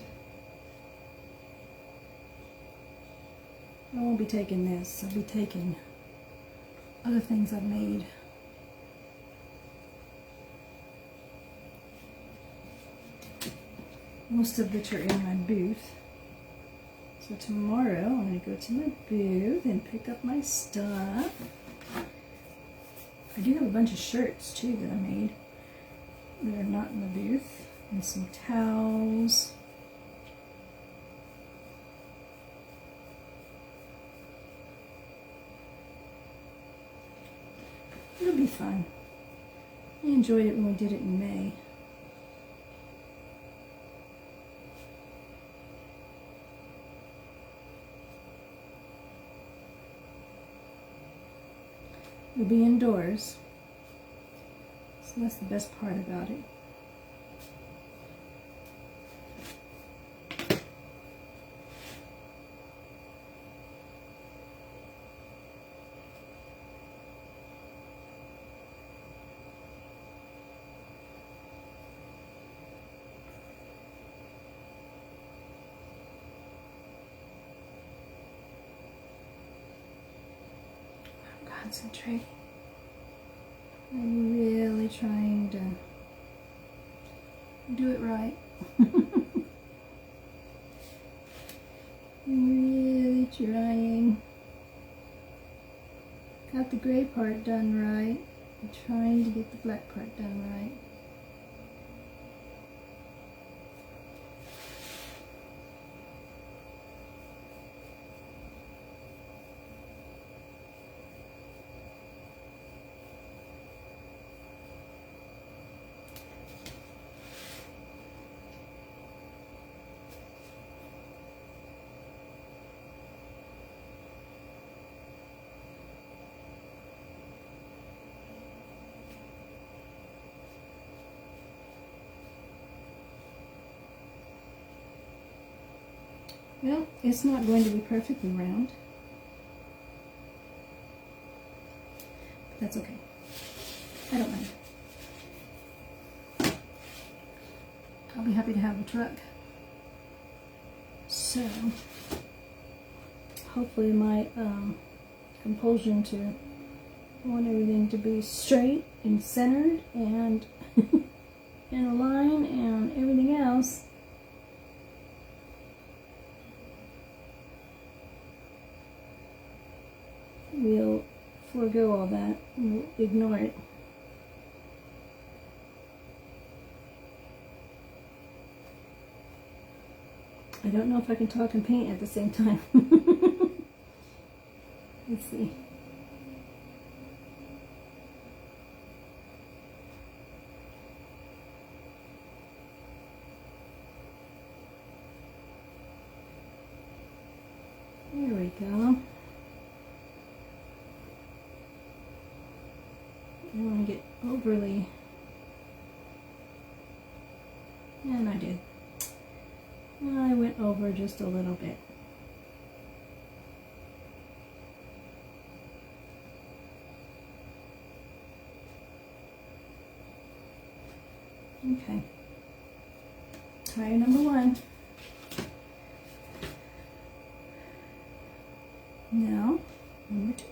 I won't be taking this. I'll be taking other things I've made. Most of which are in my booth. So tomorrow I'm going to go to my booth and pick up my stuff. I do have a bunch of shirts too that I made that are not in the booth. And some towels. It'll be fun. I enjoyed it when we did it in May. We'll be indoors. So that's the best part about it. Concentrating. I'm really trying to do it right. I'm really trying. Got the gray part done right. I'm trying to get the black part done right. Well, it's not going to be perfectly round, but that's okay. I don't mind. I'll be happy to have the truck. So, hopefully my compulsion to want everything to be straight and centered and in a line and everything else. We'll forego all that. We'll ignore it. I don't know if I can talk and paint at the same time. Let's see. There we go. I don't want to get overly, and I did. I went over just a little bit. Okay. Tire number 1. Now, number 2.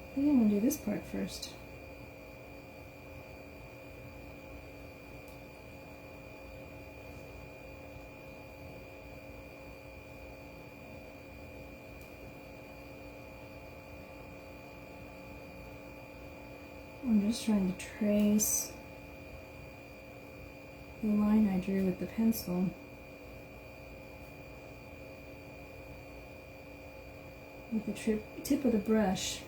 I think I'm going to do this part first. I'm just trying to trace the line I drew with the pencil. With the tip of the brush.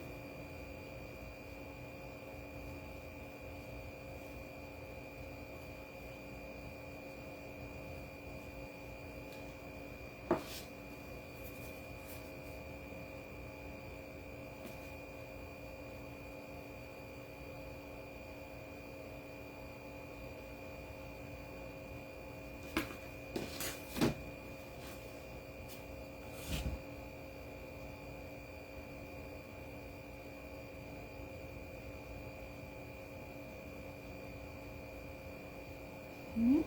Okay.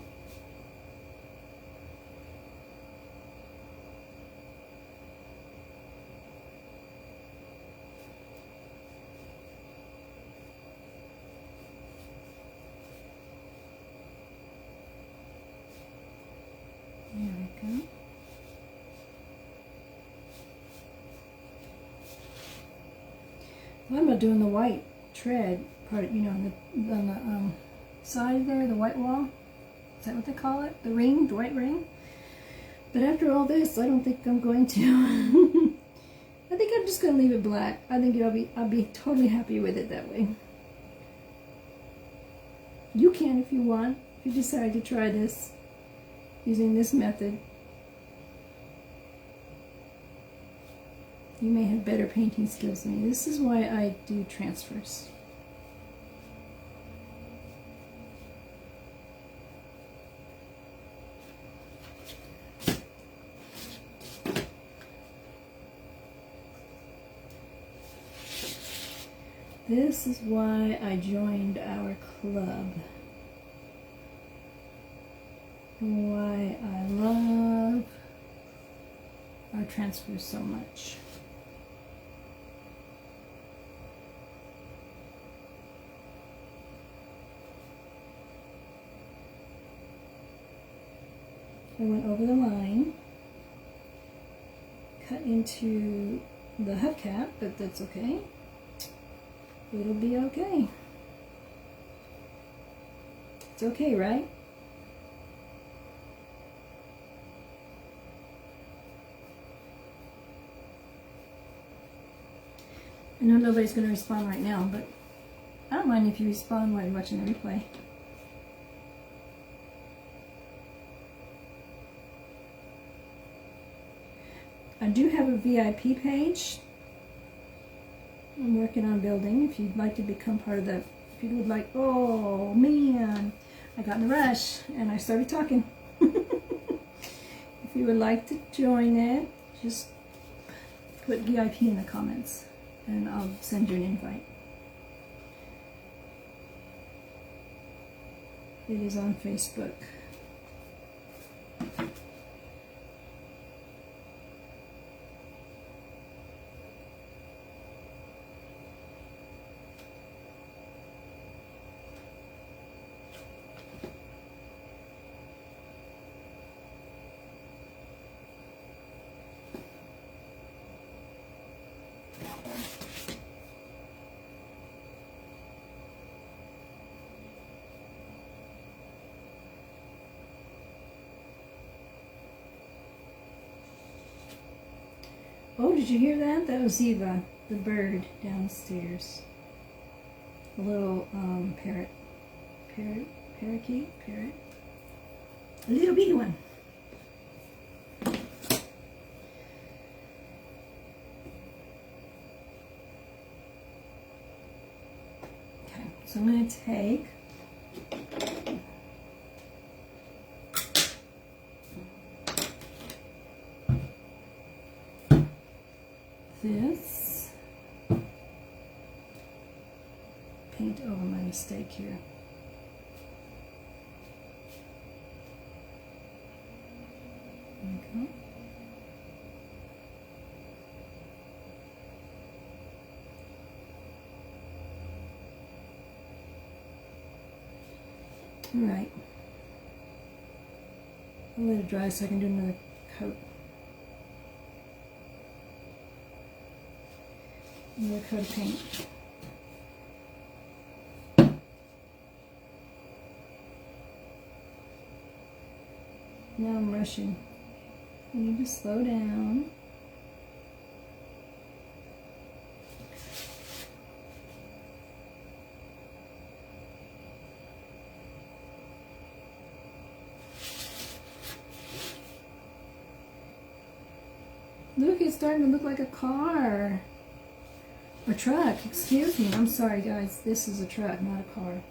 There we go. I'm not doing the white tread part, you know, on the side there, the white wall. Is that what they call it? The ring, the white ring? But after all this, I don't think I'm going to. I think I'm just going to leave it black. I think I'll be totally happy with it that way. You can if you want, if you decide to try this using this method. You may have better painting skills than me. This is why I do transfers. This is why I joined our club. And why I love our transfers so much. I went over the line, cut into the hubcap, but that's okay. It'll be okay. It's okay, right? I know nobody's going to respond right now, but I don't mind if you respond while you're watching the replay. I do have a VIP page I'm working on building. If you'd like to become part of that, if you would like, oh man, I got in a rush and I started talking. If you would like to join it, just put VIP in the comments and I'll send you an invite. It is on Facebook. Oh, did you hear that? That was Eva, the bird downstairs. A little parrot. Parakeet? Parrot? A little bitty one. Okay, so I'm going to take this, paint over my mistake here. There we go. All right. I'll let it dry so I can do another coat. Another coat of paint. Now I'm rushing. I need to slow down. Look, it's starting to look like a car. A truck, excuse me. I'm sorry, guys. This is a truck, not a car.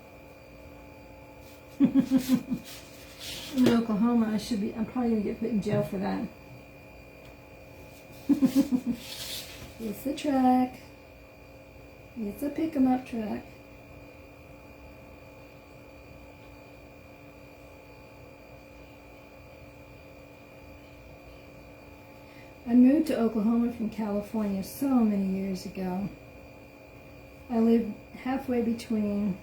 In Oklahoma, I'm probably going to get put in jail for that. It's a truck. It's a pick-em-up truck. I moved to Oklahoma from California so many years ago. I lived halfway between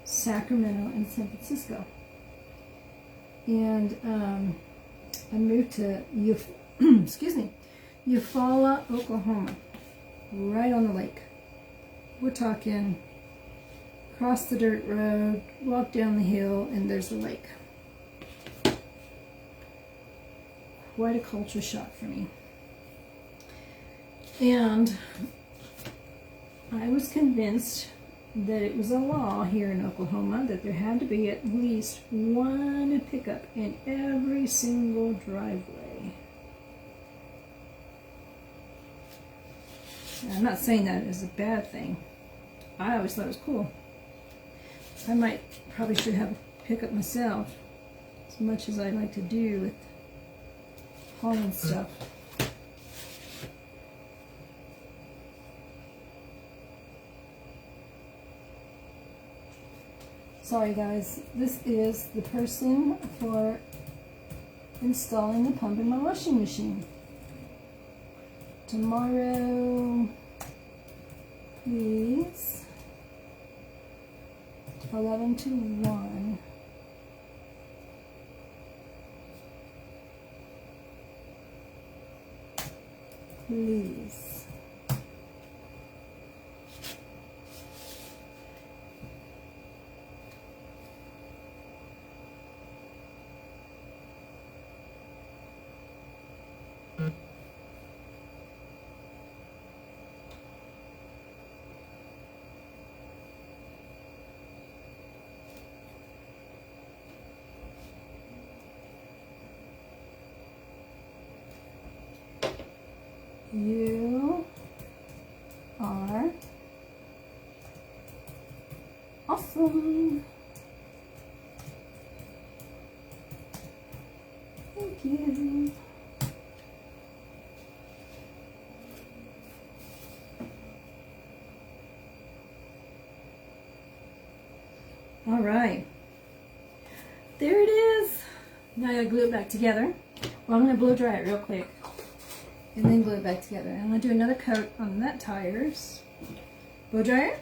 Sacramento and San Francisco. And I moved to Eufaula, Oklahoma, right on the lake. We're talking cross the dirt road, walk down the hill, and there's the lake. Quite a culture shock for me. And I was convinced that it was a law here in Oklahoma that there had to be at least one pickup in every single driveway. Now, I'm not saying that is a bad thing. I always thought it was cool. I probably should have a pickup myself, as much as I like to do with hauling stuff. Sorry guys, this is the person for installing the pump in my washing machine. Tomorrow, please, 11 to 1. Please. You are awesome. Thank you. All right. There it is. Now I gotta glue it back together. Well, I'm gonna blow dry it real quick and then glue it back together. I'm gonna do another coat on that tires. Blow dryer.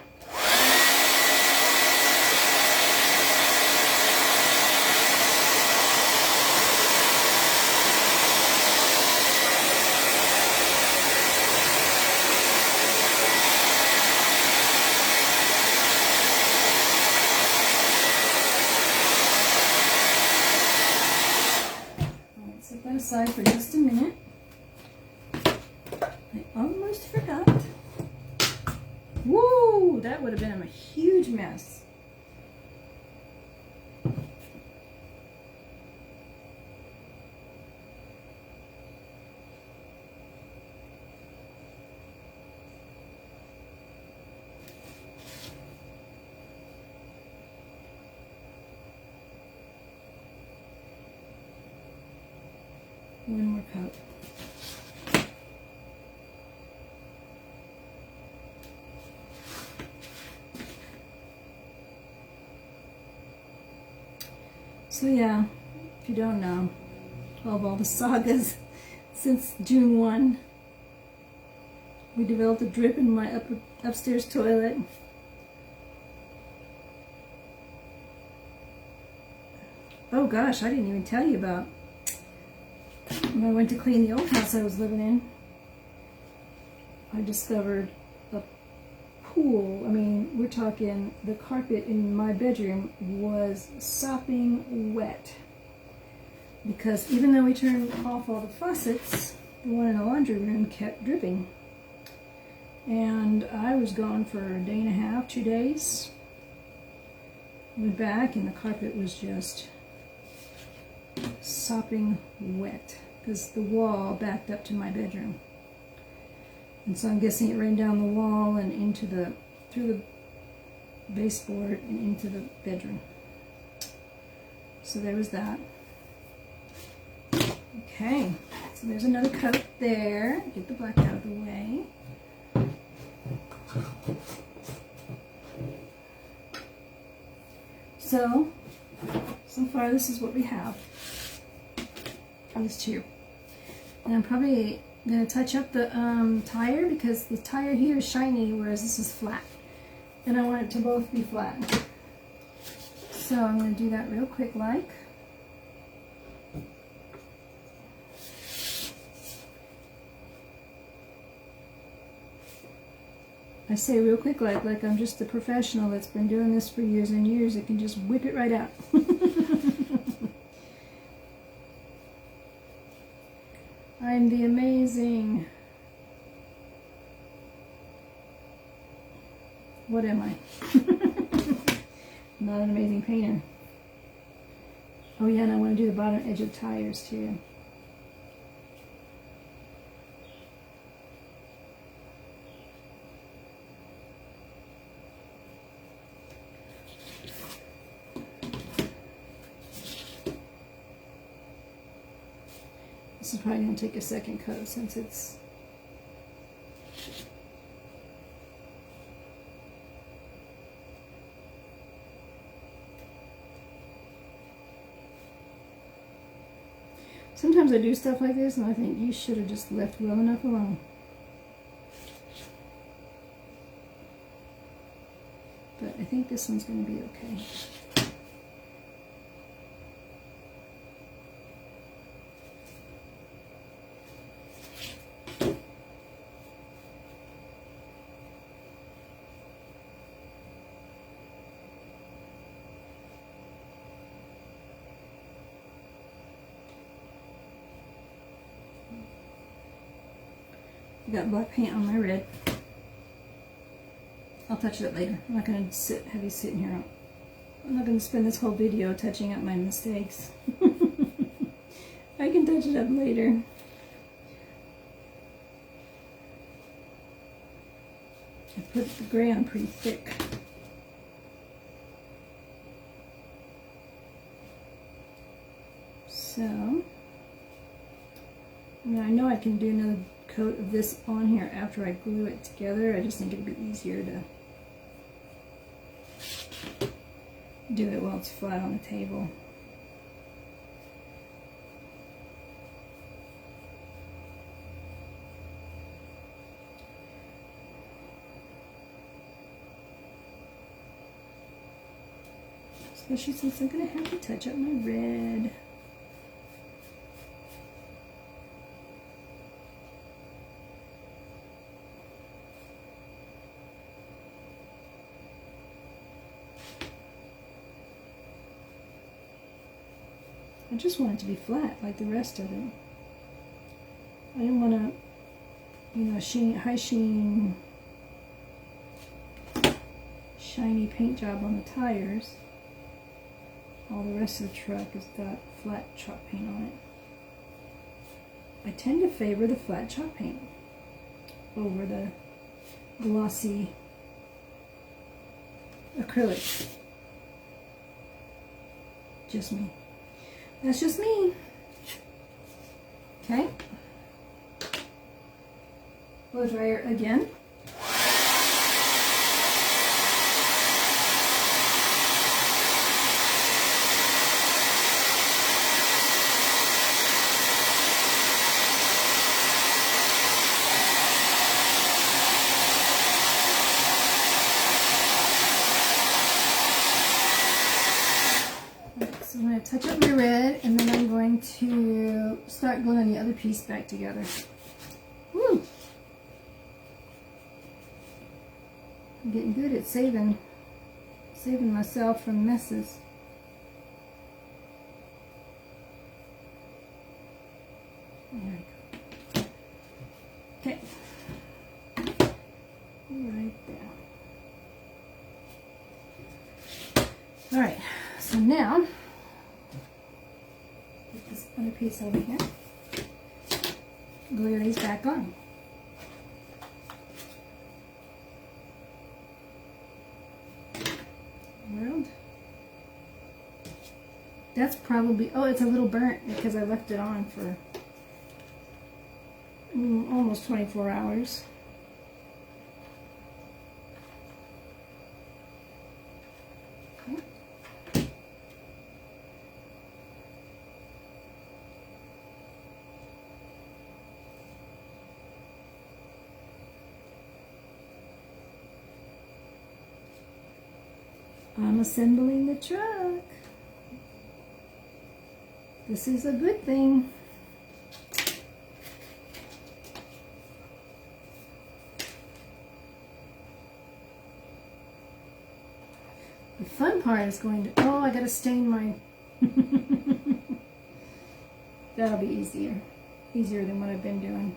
Set that aside for just a minute. that would have been a huge mess. One more coat. So yeah, if you don't know, of all the sagas since June 1, we developed a drip in my upstairs toilet. Oh gosh, I didn't even tell you about when I went to clean the old house I was living in. I discovered a pool. I mean, we're talking the carpet in my bedroom was sopping wet. Because even though we turned off all the faucets, the one in the laundry room kept dripping. And I was gone for a day and a half, 2 days. Went back and the carpet was just sopping wet because the wall backed up to my bedroom. And so I'm guessing it ran down the wall and into through the baseboard and into the bedroom. So there was that. Okay, so there's another coat there. Get the black out of the way. So far this is what we have. These two. And I'm probably going to touch up the tire because the tire here is shiny whereas this is flat. And I want it to both be flat. So I'm going to do that real quick like. I say real quick like I'm just a professional that's been doing this for years and years. It can just whip it right out. I'm the amazing... What am I? Not an amazing painter. Oh yeah, and I want to do the bottom edge of tires too. This is probably going to take a second coat since it's... Sometimes I do stuff like this and I think you should have just left well enough alone. But I think this one's going to be okay. I got black paint on my red. I'll touch it up later. I'm not going to have you sitting here. I'm not going to spend this whole video touching up my mistakes. I can touch it up later. I put the gray on pretty thick. So, now I know I can do another coat of this on here after I glue it together. I just think it'd be easier to do it while it's flat on the table. Especially since I'm going to have to touch up my red. I just want it to be flat like the rest of it. I didn't want to, you know, high sheen shiny paint job on the tires. All the rest of the truck has got flat chalk paint on it. I tend to favor the flat chalk paint over the glossy acrylic. Just me. That's just me. Okay. Blow dryer again. So I'm going to touch up my red, and then I'm going to start gluing the other piece back together. Woo! I'm getting good at saving myself from messes. There we go. Okay. Right there. All right. So now, put this other piece over here. Glue these back on. World. That's probably, oh, it's a little burnt because I left it on for almost 24 hours. I'm assembling the truck. This is a good thing. The fun part is going to, oh, I gotta stain my, that'll be easier than what I've been doing.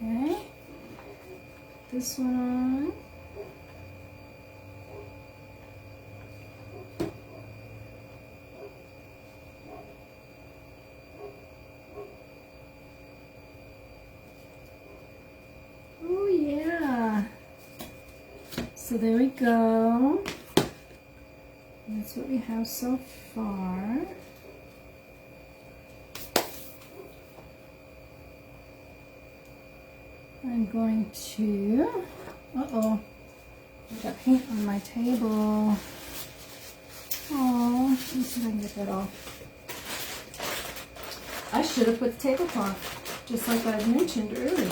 Okay, this one on. Oh yeah. So there we go. That's what we have so far. I'm going to, uh-oh, I got paint on my table. Oh, let me see if I can get that off. I should have put the tablecloth, just like I mentioned earlier.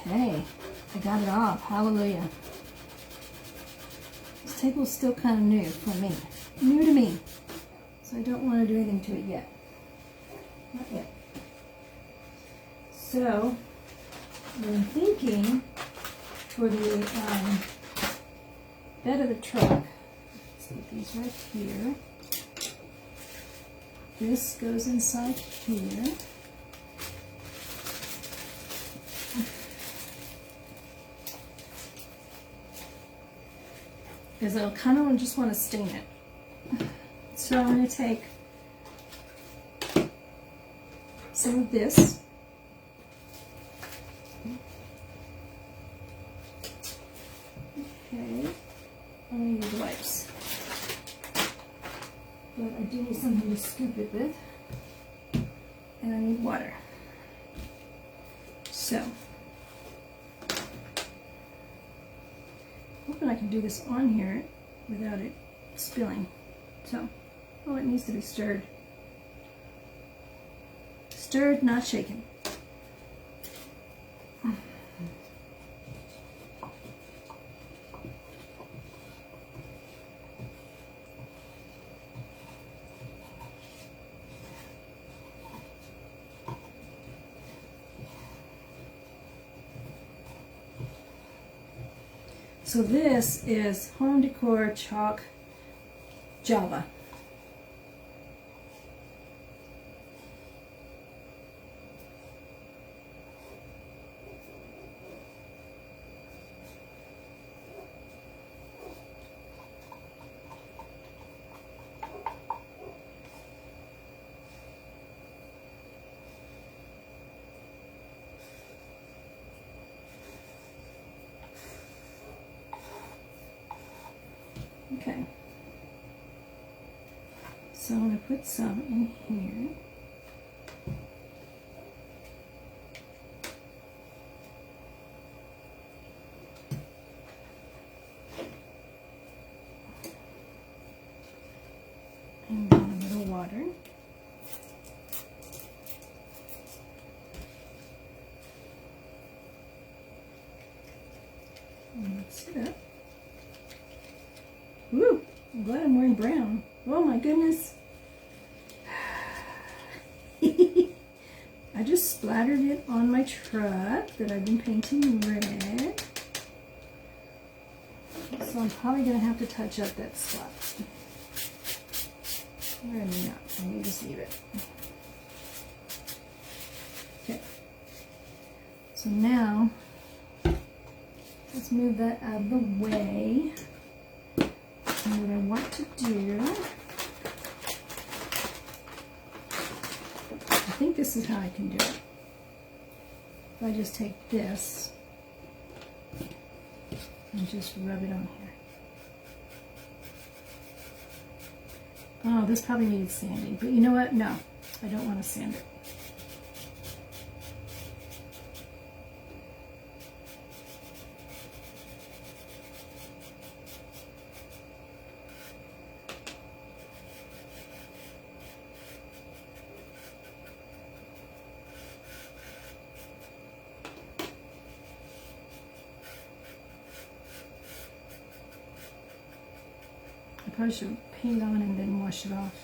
Okay, I got it off, hallelujah. This table's still kind of new for me, new to me, so I don't want to do anything to it yet, not yet. So, I'm thinking for the bed of the truck, let's put these right here, this goes inside here. Because I kind of just want to stain it. So I'm going to take some of this. Okay, I'm going to use wipes. But I do need something to scoop it with. And I need water. So, hoping I can do this on here without it spilling. So, oh, it needs to be stirred. Stirred, not shaken. So this is Home Decor Chalk Java. Okay, so I'm going to put some in here. And then a little water. And mix it up. Woo! I'm glad I'm wearing brown. Oh my goodness. I just splattered it on my truck that I've been painting red. So I'm probably going to have to touch up that spot. Or I may not. I may just leave it. Okay. So now, let's move that out of the way. And what I want to do, I think this is how I can do it. If I just take this and just rub it on here. Oh, this probably needed sanding, but you know what? No, I don't want to sand it. I probably should paint on and then wash it off.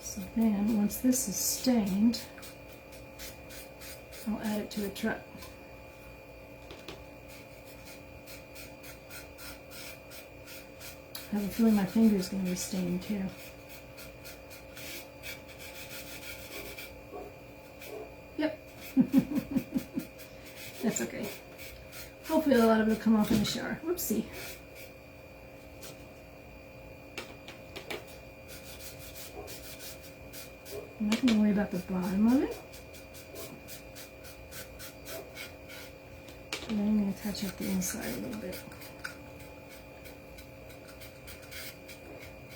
So then, once this is stained, I'll add it to the truck. I have a feeling my finger is going to be stained too. Yep. That's okay. Hopefully a lot of it will come off in the shower. Whoopsie. I'm not going to worry about the bottom of it. And then I'm going to touch up the inside a little bit.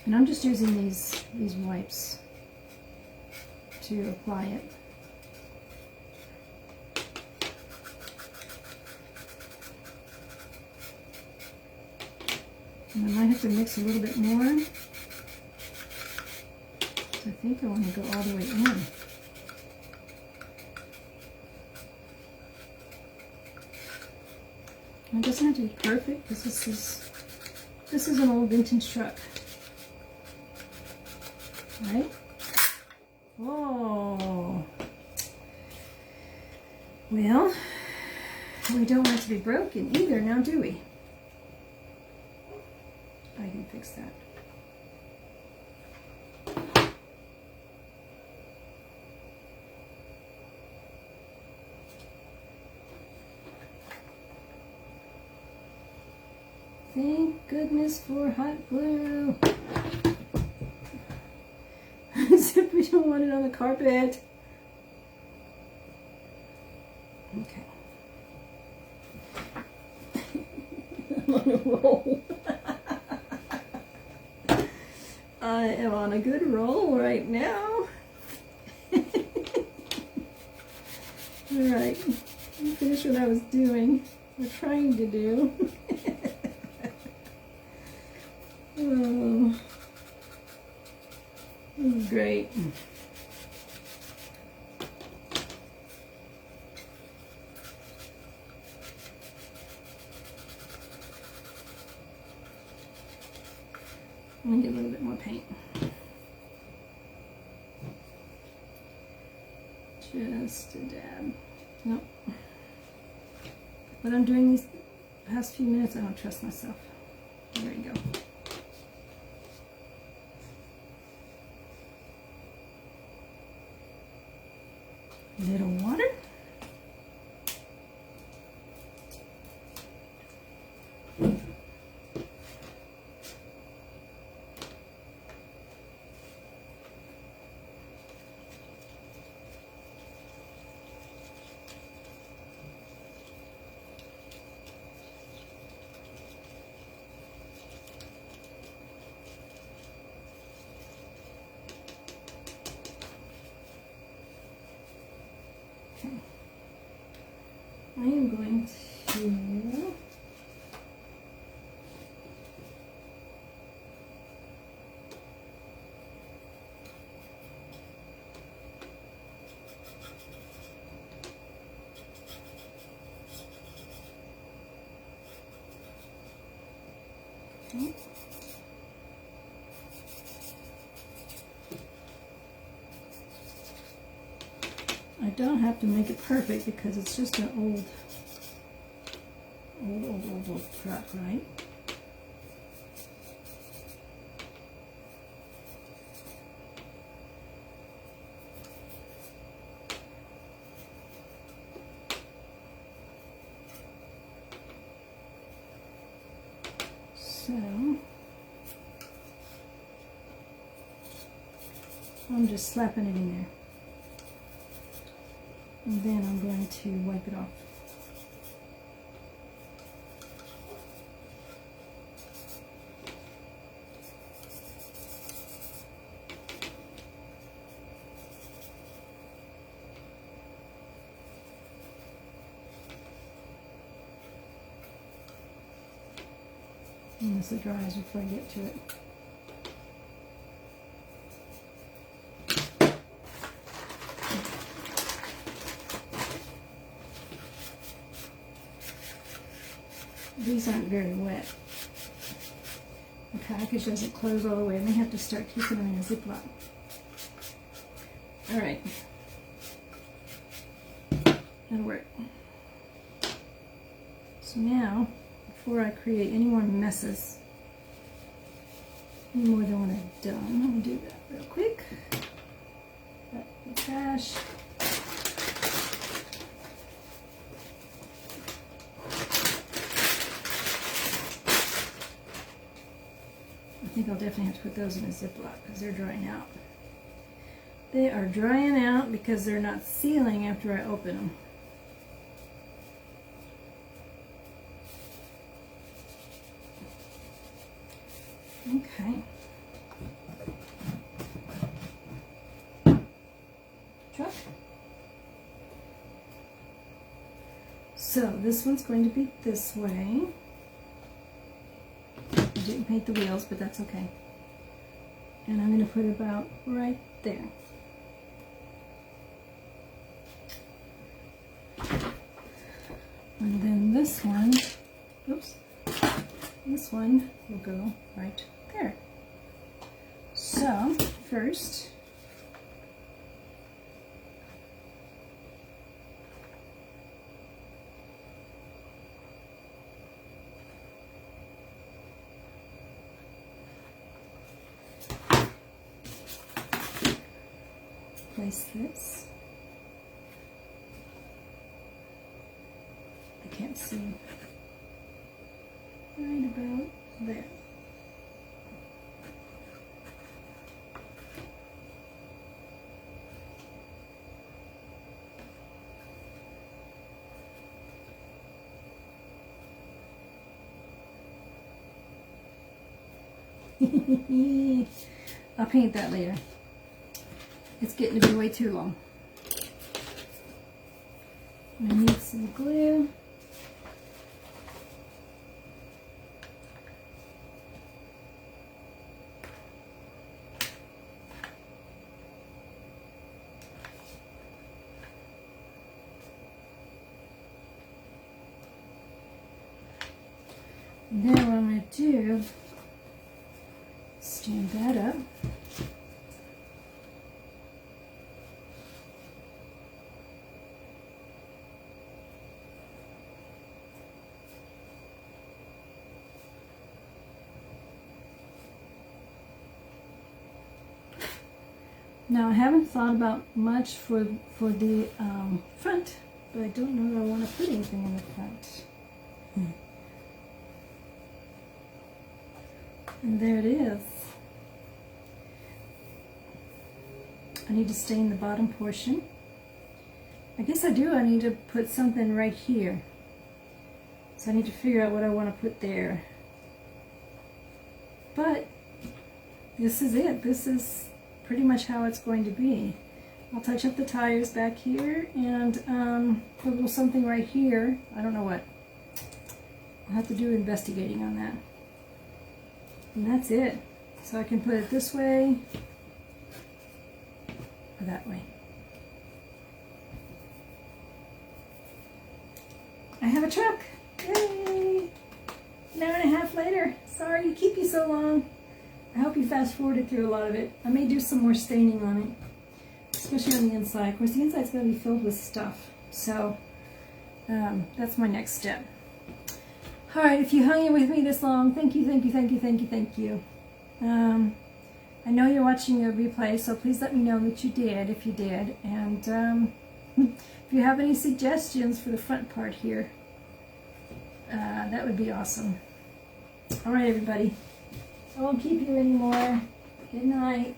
And I'm just using these wipes to apply it. And I might have to mix a little bit more. I think I want to go all the way in. It doesn't have to be perfect because this is an old vintage truck. Right? Oh. Well, we don't want it to be broken either now, do we? I can fix that. Thank goodness for hot glue. Except we don't want it on the carpet. Okay. I'm on a roll. I am on a good roll right now. Alright, finish what I was doing, or trying to do. Oh, this is great. I'm going to get a little bit more paint. Just a dab. Nope. What I'm doing these past few minutes, I don't trust myself. There we go. Little water. I am going to I don't have to make it perfect because it's just an old truck, right? So I'm just slapping it in there. And then I'm going to wipe it off. Unless it dries before I get to it. These aren't very wet. The package doesn't close all the way. I may have to start keeping them in a Ziploc. All right. That'll work. So now, before I create any more messes, any more than what I've done, I'm going to do that real quick. That in the trash. I think I'll definitely have to put those in a Ziploc because they're drying out. They are drying out because they're not sealing after I open them. Okay. Truck. So this one's going to be this way. I didn't paint the wheels, but that's okay. And I'm going to put it about right there. And then this one, oops, this one will go right there. So first, place this. I can't see. Right about there. I'll paint that later. It's getting to be way too long. I need some glue. And then what I'm going to do, stand that up. Now I haven't thought about much for the front, but I don't know that I want to put anything in the front. And there it is. I need to stain the bottom portion. I guess I do. I need to put something right here. So I need to figure out what I want to put there. But this is it. This is pretty much how it's going to be. I'll touch up the tires back here and put a little something right here. I don't know what. I'll have to do investigating on that. And that's it. So I can put it this way or that way. I have a truck. Yay! An hour and a half later. Sorry to keep you so long. I hope you fast forwarded through a lot of it. I may do some more staining on it, especially on the inside. Of course, the inside's going to be filled with stuff. So that's my next step. All right, if you hung in with me this long, thank you, thank you, thank you, thank you, thank you. I know you're watching a replay, so please let me know that you did, if you did. And if you have any suggestions for the front part here, that would be awesome. All right, everybody. I won't keep you anymore. Good night.